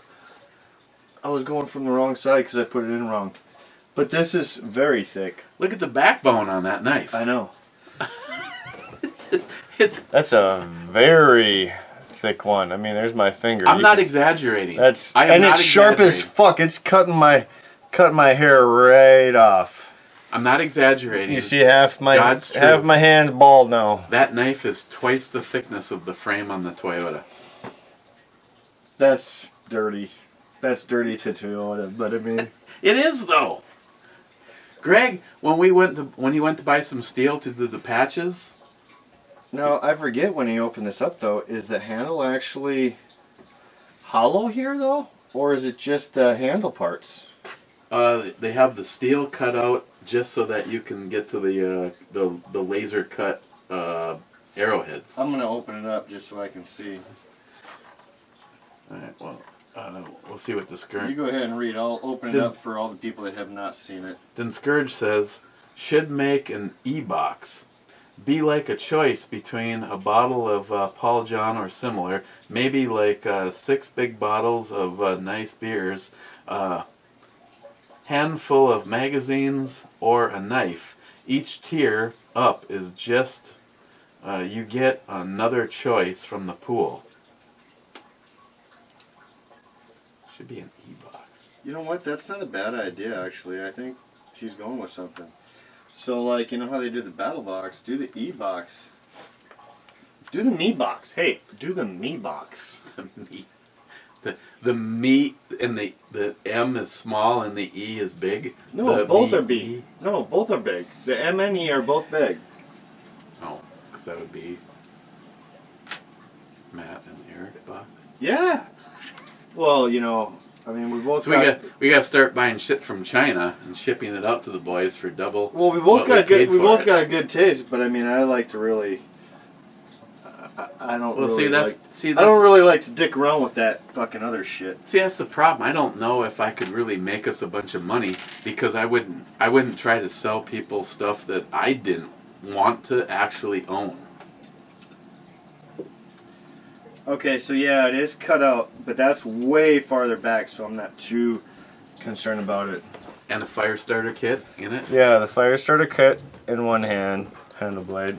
Speaker 2: I was going from the wrong side because I put it in wrong. But this is very thick.
Speaker 1: Look at the backbone on that knife.
Speaker 2: I know.
Speaker 1: It's.
Speaker 2: That's a very thick one. I mean, there's my finger.
Speaker 1: I'm not exaggerating.
Speaker 2: And it's sharp as fuck. It's cutting my hair right off.
Speaker 1: I'm not exaggerating.
Speaker 2: You see half my hand's bald now.
Speaker 1: That knife is twice the thickness of the frame on the Toyota.
Speaker 2: That's dirty. That's dirty to Toyota, but I mean,
Speaker 1: it is though. Greg, when he went to buy some steel to do the patches.
Speaker 2: No, I forget when he opened this up though. Is the handle actually hollow here though, or is it just the handle parts?
Speaker 1: They have the steel cut out just so that you can get to the laser cut arrowheads.
Speaker 2: I'm gonna open it up just so I can see.
Speaker 1: All right. Well, we'll see what the Scourge.
Speaker 2: You go ahead and read. I'll open it up for all the people that have not seen it.
Speaker 1: Then Scourge says, should make an e-box. Be like a choice between a bottle of Paul John or similar, maybe like 6 big bottles of nice beers, handful of magazines, or a knife. Each tier up is just, you get another choice from the pool. Should be an e-box.
Speaker 2: You know what? That's not a bad idea, actually. I think she's going with something. So, like, you know how they do the battle box? Do the e-box. Do the me box. Hey, do the me box.
Speaker 1: The me and the M is small and the E is big.
Speaker 2: No, both are big. No, both are big. The M and E are both big.
Speaker 1: Oh, because that would be Matt and Eric box.
Speaker 2: Yeah. Well, you know, I mean, we both.
Speaker 1: So we got to start buying shit from China and shipping it out to the boys for double.
Speaker 2: Well, we both got good. We both got a good taste, but I mean, I like to really. I don't. Well, really I don't really like to dick around with that fucking other shit.
Speaker 1: See, that's the problem. I don't know if I could really make us a bunch of money because I wouldn't try to sell people stuff that I didn't want to actually own.
Speaker 2: Okay, so yeah, it is cut out, but that's way farther back, so I'm not too concerned about it.
Speaker 1: And a fire starter kit in it?
Speaker 2: Yeah, the fire starter kit in one hand, handle blade.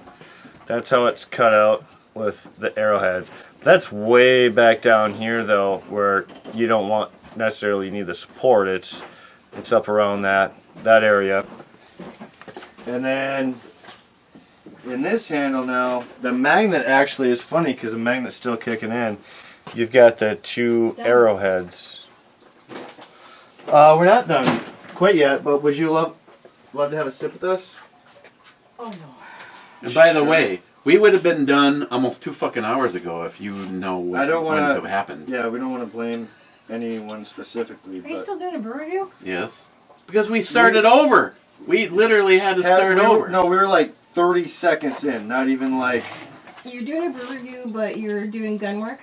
Speaker 2: That's how it's cut out with the arrowheads. That's way back down here though, where you don't want necessarily need the support. It's up around that area. And then in this handle now, the magnet actually is funny because the magnet's still kicking in. You've got the two arrowheads. We're not done quite yet, but would you love to have a sip with us?
Speaker 4: Oh no.
Speaker 1: And by the way, we would have been done almost 2 fucking hours ago if you know what
Speaker 2: I don't
Speaker 1: wouldn't
Speaker 2: want
Speaker 1: have
Speaker 2: to.
Speaker 1: happened.
Speaker 2: Yeah, we don't want to blame anyone specifically.
Speaker 4: Are you
Speaker 2: but
Speaker 4: still doing a brew review?
Speaker 1: Yes. Because we started over. We literally had to start over.
Speaker 2: No, we were like 30 seconds in. Not even like.
Speaker 4: You're doing a brew review, but you're doing gun work?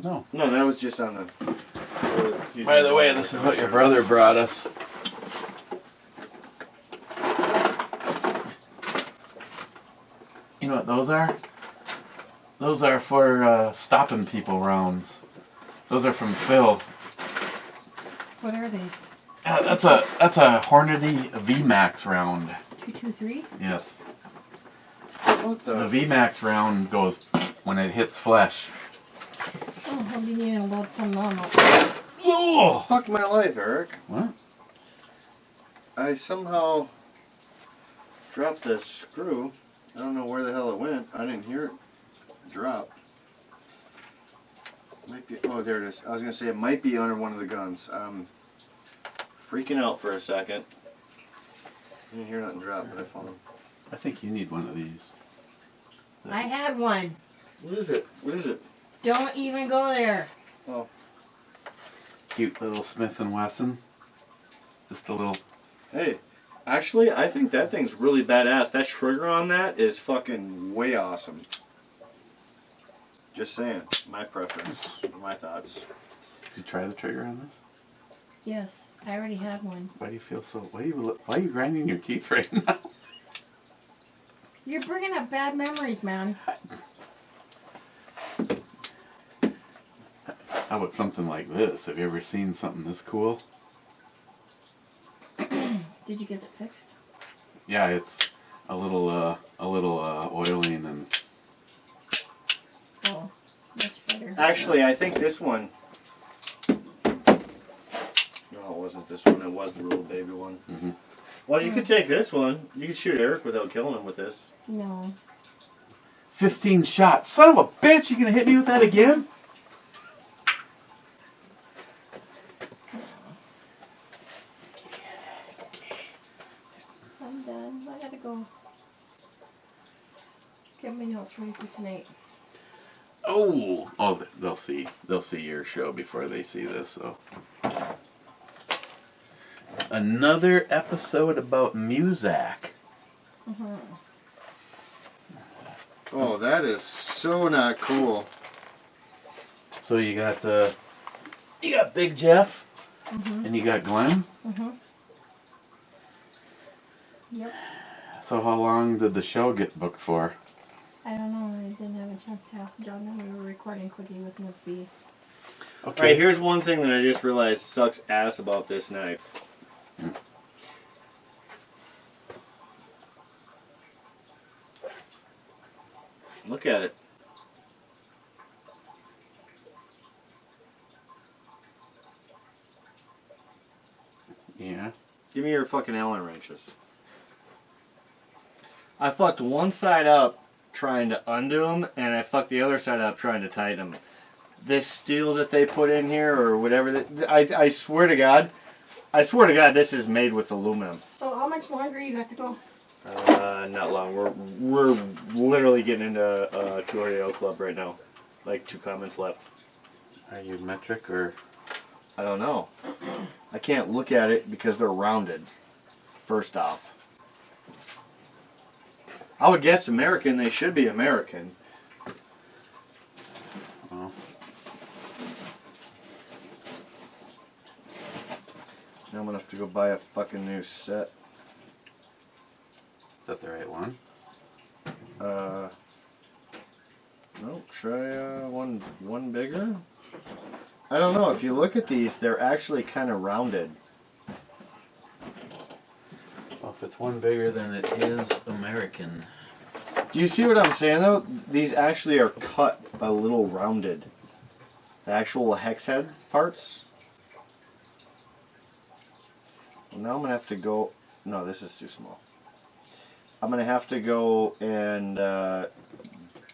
Speaker 1: No.
Speaker 2: No, that was just on the.
Speaker 1: By the way, this is what your brother brought us. You know what those are? Those are for stopping people rounds. Those are from Phil.
Speaker 4: What are these?
Speaker 1: That's a Hornady VMAX round.
Speaker 4: 223?
Speaker 1: Yes.
Speaker 2: What
Speaker 1: The VMAX round goes when it hits flesh.
Speaker 4: Oh, I'll be needing about some normal.
Speaker 1: Oh!
Speaker 2: Fuck my life, Eric.
Speaker 1: What?
Speaker 2: I somehow dropped the screw. I don't know where the hell it went. I didn't hear it drop. Might be. Oh, there it is. I was gonna say it might be under one of the guns. Freaking out for a second. I didn't hear nothing drop, but I found them.
Speaker 1: I think you need one of these.
Speaker 4: I had one.
Speaker 2: What is it? What is it?
Speaker 4: Don't even go there.
Speaker 2: Oh,
Speaker 1: Cute little Smith & Wesson. Just a little...
Speaker 2: hey. Actually, I think that thing's really badass. That trigger on that is fucking way awesome. Just saying. My preference. My thoughts.
Speaker 1: Did you try the trigger on this?
Speaker 4: Yes, I already had one.
Speaker 1: Why do you feel so... Why are you grinding your teeth right now?
Speaker 4: You're bringing up bad memories, man.
Speaker 1: How about something like this? Have you ever seen something this cool?
Speaker 4: Did you get it fixed?
Speaker 1: Yeah, it's a little oiling and...
Speaker 4: Oh, much better.
Speaker 2: Actually, I think this one. No, it wasn't this one. It was the little baby one.
Speaker 1: Mm-hmm.
Speaker 2: Well, you could take this one. You could shoot Eric without killing him with this.
Speaker 4: No.
Speaker 1: 15 shots. Son of a bitch, you gonna hit me with that again?
Speaker 4: I'm done. I gotta go get my notes ready for tonight.
Speaker 1: Oh, they'll see your show before they see this. So, another episode about Muzak.
Speaker 4: Mm-hmm.
Speaker 2: Oh, that is so not cool.
Speaker 1: So you got Big Jeff,
Speaker 4: Mm-hmm.
Speaker 1: and you got Glenn.
Speaker 4: Mm-hmm. Yep.
Speaker 1: So how long did the show get booked for?
Speaker 4: I don't know. I didn't have a chance to ask John when we were recording Quickie with Miss B.
Speaker 1: Okay.
Speaker 2: Alright, here's one thing that I just realized sucks ass about this knife. Look at it.
Speaker 1: Yeah.
Speaker 2: Give me your fucking Allen wrenches. I fucked one side up trying to undo them, and I fucked the other side up trying to tighten them. This steel that they put in here, or whatever, I swear to God, this is made with aluminum.
Speaker 4: So how much longer you have to go?
Speaker 2: Not long. We're literally getting into 2RDO Club right now. Like 2 comments left.
Speaker 1: Are you metric or?
Speaker 2: I don't know. I can't look at it because they're rounded. First off. I would guess American. They should be American.
Speaker 1: Well,
Speaker 2: Now I'm gonna have to go buy a fucking new set.
Speaker 1: is that the right one?
Speaker 2: No, try one bigger. I don't know. If you look at these, they're actually kind of rounded.
Speaker 1: Well, if it's one bigger, then it is American.
Speaker 2: Do you see what I'm saying though? These actually are cut a little rounded. The actual hex head parts. Well, now I'm gonna have to go. No, this is too small. I'm gonna have to go and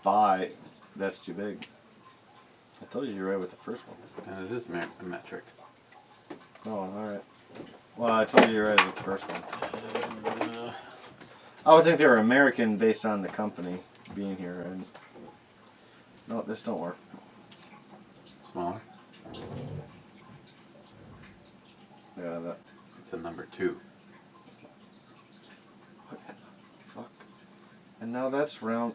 Speaker 2: buy. That's too big. I told you you're right with the first one.
Speaker 1: And it is metric.
Speaker 2: Oh, alright. Well, I told you you're right with the first one. I would think they were American based on the company being here. And no, this don't work.
Speaker 1: Smaller.
Speaker 2: Yeah, that.
Speaker 1: It's a number 2.
Speaker 2: What the fuck? And now that's round.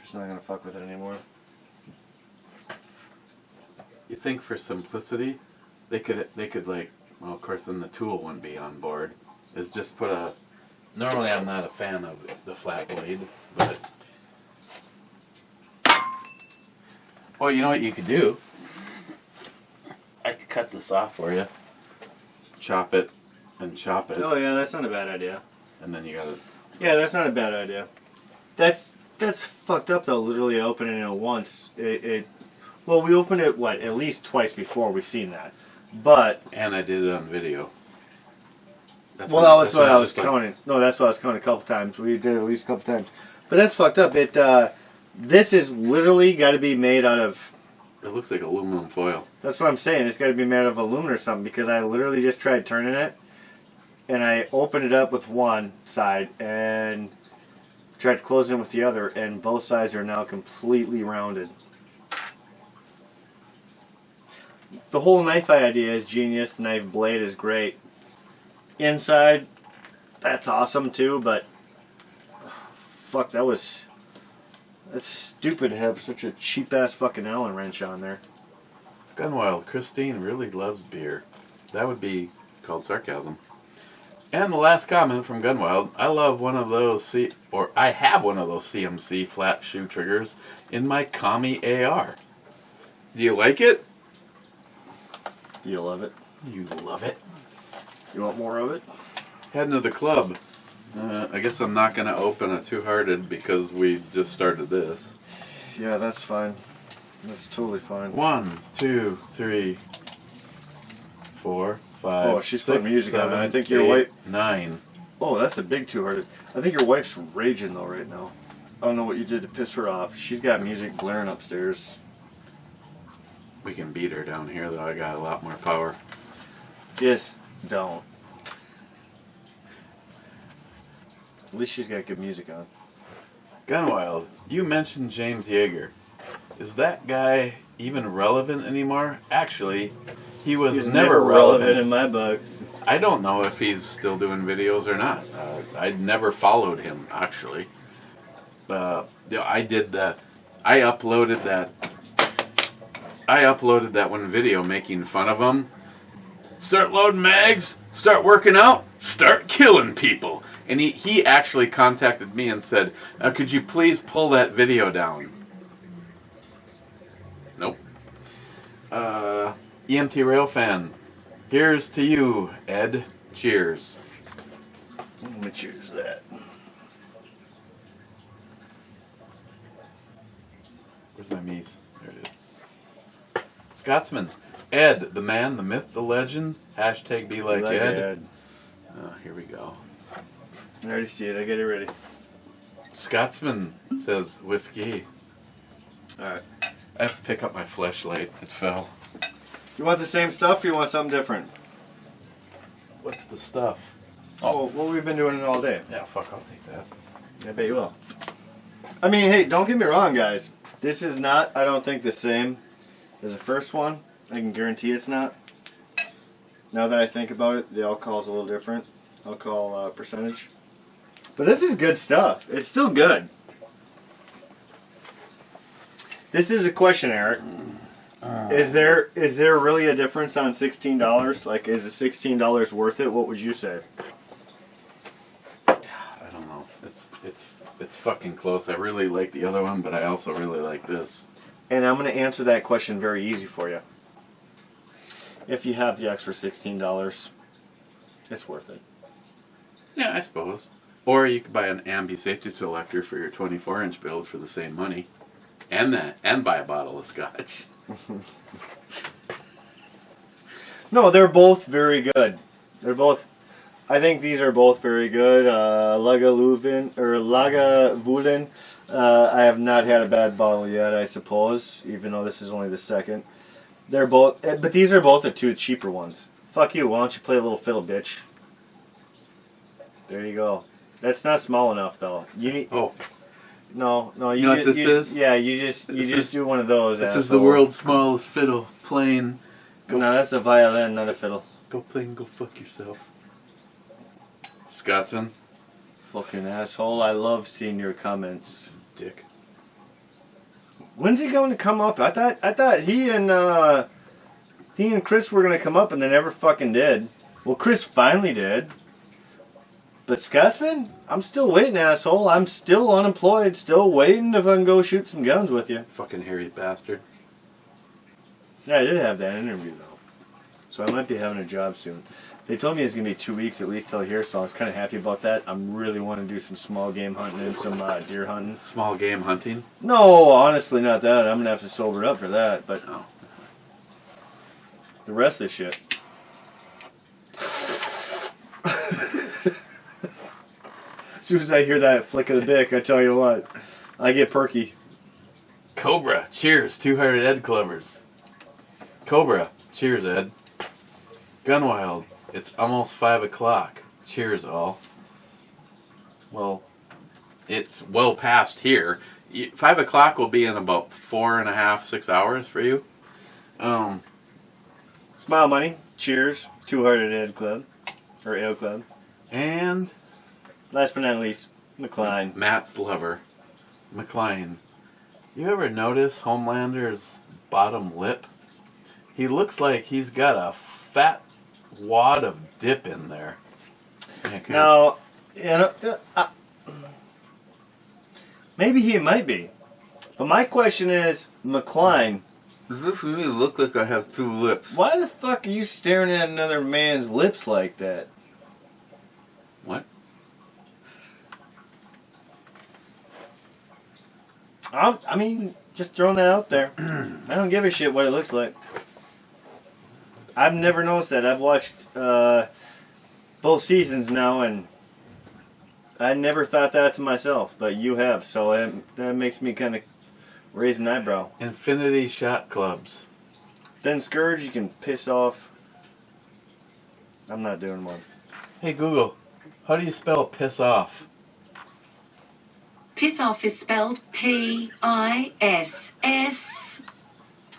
Speaker 2: Just not gonna fuck with it anymore.
Speaker 1: You think for simplicity, they could like, well, of course, then the tool wouldn't be on board. Is just put a. Normally, I'm not a fan of the flat blade, but well, you know what you could do. I could cut this off for you, chop it, and chop it,
Speaker 2: Oh yeah, that's not a bad idea.
Speaker 1: and then you gotta.
Speaker 2: Yeah, that's not a bad idea. That's fucked up though. Literally opening it once. Well, we opened it at least twice before we seen that, but
Speaker 1: And I did it on video.
Speaker 2: that's what I was
Speaker 1: just like-
Speaker 2: counting. No, that's what I was counting a couple times. We did it at least a couple times, but that's fucked up. This is literally got to be made out of.
Speaker 1: It looks like aluminum foil.
Speaker 2: That's what I'm saying. It's got to be made out of aluminum or something because I literally just tried turning it, and I opened it up with one side and tried closing it with the other, and both sides are now completely rounded. The whole knife idea is genius. The knife blade is great. Inside, that's awesome too, but fuck, that's stupid to have such a cheap ass fucking Allen wrench on there.
Speaker 1: Gunwild, Christine really loves beer. That would be called sarcasm. And the last comment from Gunwild, I love one of those I have one of those CMC flat shoe triggers in my Kami AR. Do you like it?
Speaker 2: You love it.
Speaker 1: You love it.
Speaker 2: You want more of it?
Speaker 1: Heading to the club. I guess I'm not going to open a two-hearted because we just started this.
Speaker 2: Yeah, that's fine. That's totally fine.
Speaker 1: 1, 2, 3, 4, 5.
Speaker 2: Oh, she's putting
Speaker 1: 6,
Speaker 2: music on it.
Speaker 1: 7,
Speaker 2: I think your
Speaker 1: 8,
Speaker 2: wife-
Speaker 1: 9.
Speaker 2: Oh, that's a big two-hearted. I think your wife's raging though right now. I don't know what you did to piss her off. She's got music blaring upstairs.
Speaker 1: We can beat her down here, though. I got a lot more power.
Speaker 2: Just don't. At least she's got good music on.
Speaker 1: Gunwild, you mentioned James Yeager. Is that guy even relevant anymore? Actually, he was
Speaker 2: He's
Speaker 1: never relevant.
Speaker 2: in my book.
Speaker 1: I don't know if he's still doing videos or not. I never followed him, actually. I uploaded that one video making fun of him. Start loading mags, start working out, start killing people. And he actually contacted me and said, could you please pull that video down? Nope. EMT Rail Fan, here's to you, Ed. Cheers.
Speaker 2: Let me choose that.
Speaker 1: Where's my mies? There it is. Scotsman, Ed, the man, the myth, the legend. Hashtag be like Ed. Oh, here we go.
Speaker 2: I already see it. I get it ready.
Speaker 1: Scotsman says whiskey.
Speaker 2: Alright.
Speaker 1: I have to pick up my fleshlight. It fell.
Speaker 2: You want the same stuff or you want something different?
Speaker 1: What's the stuff?
Speaker 2: Oh, well, we've been doing it all day.
Speaker 1: Yeah, fuck, I'll take that.
Speaker 2: I bet you will. I mean, hey, don't get me wrong, guys. This is not, I don't think, the same as the first one. I can guarantee it's not. Now that I think about it, the alcohol's a little different. Alcohol percentage. But this is good stuff. It's still good. This is a question, Eric. Is there really a difference on $16? Like, is the $16 worth it? What would you say?
Speaker 1: I don't know. It's fucking close. I really like the other one, but I also really like this.
Speaker 2: And I'm going to answer that question very easy for you. If you have the extra $16, it's worth it.
Speaker 1: Yeah, I suppose. Or you could buy an ambi safety selector for your 24-inch build for the same money, and buy a bottle of scotch.
Speaker 2: No, they're both very good. They're both. I think these are both very good. Lagavulin. I have not had a bad bottle yet, I suppose, even though this is only the second. They're both, but these are both the two cheaper ones. Fuck you. Why don't you play a little fiddle, bitch? There you go. That's not small enough, though. You need.
Speaker 1: Oh,
Speaker 2: No.
Speaker 1: you know what this is?
Speaker 2: Yeah, you just do one of those.
Speaker 1: This is
Speaker 2: asshole.
Speaker 1: the world's smallest fiddle. Playing.
Speaker 2: No, that's a violin, not a fiddle.
Speaker 1: Go play and go fuck yourself. Scotsman.
Speaker 2: Fucking asshole. I love seeing your comments.
Speaker 1: Dick.
Speaker 2: When's he going to come up? I thought he and Chris were going to come up, and they never fucking did. Well, Chris finally did. But Scotsman, I'm still waiting, asshole. I'm still unemployed, still waiting if I can go shoot some guns with you.
Speaker 1: Fucking hairy bastard.
Speaker 2: Yeah, I did have that interview, though. So I might be having a job soon. They told me it's going to be 2 weeks at least till here, so I was kind of happy about that. I'm really wanting to do some small game hunting and some deer hunting.
Speaker 1: Small game hunting.
Speaker 2: No, honestly, not that. I'm going to have to sober up for that, but
Speaker 1: Oh.
Speaker 2: the rest of the shit. As soon as I hear that flick of the bick, I tell you what, I get perky.
Speaker 1: Cobra. Cheers. Two-hearted Ed Clubbers. Cobra. Cheers, Ed. Gunwild. It's almost 5 o'clock. Cheers, all. Well, it's well past here. 5 o'clock will be in about 4.5, 6 hours for you.
Speaker 2: Smile money. Cheers. Two-hearted Ed Club. Or Ale Club.
Speaker 1: And
Speaker 2: Last but not least, McLean.
Speaker 1: Matt's lover, McLean. You ever notice Homelander's bottom lip? He looks like he's got a fat wad of dip in there.
Speaker 2: Now, you know, maybe he might be. But my question is, McLean,
Speaker 1: Does this really look like I have two lips?
Speaker 2: why the fuck are you staring at another man's lips like that?
Speaker 1: What?
Speaker 2: I mean, just throwing that out there. I don't give a shit what it looks like. I've never noticed that. I've watched both seasons now, and I never thought that to myself, but you have, so that makes me kind of raise an eyebrow.
Speaker 1: Infinity shot clubs.
Speaker 2: Then Scourge, you can piss off. I'm not doing one.
Speaker 1: Hey Google, how do you spell piss off?
Speaker 3: Piss off is spelled P-I-S-S-O-F-F.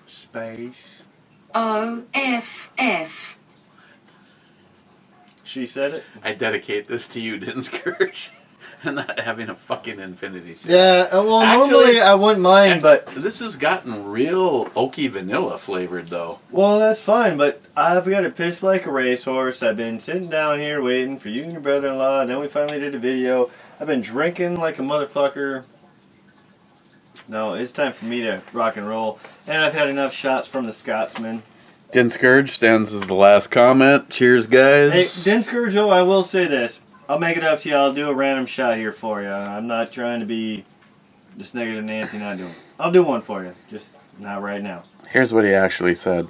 Speaker 2: Space. She said it.
Speaker 1: I dedicate this to you, Din Scourge, and not having a fucking infinity shot.
Speaker 2: Yeah, well,
Speaker 1: Actually,
Speaker 2: normally I wouldn't mind, but...
Speaker 1: This has gotten real oaky vanilla flavored, though.
Speaker 2: Well, that's fine, but I've got to piss like a racehorse. I've been sitting down here waiting for you and your brother-in-law, and then we finally did a video. I've been drinking like a motherfucker. No, it's time for me to rock and roll. And I've had enough shots from the Scotsman.
Speaker 1: Din Scourge stands as the last comment. Cheers, guys.
Speaker 2: Hey, Den Scourge, I will say this. I'll make it up to you. I'll do a random shot here for you. I'm not trying to be just negative Nancy, not doing. I'll do one for you. Just not right now.
Speaker 1: Here's what he actually said.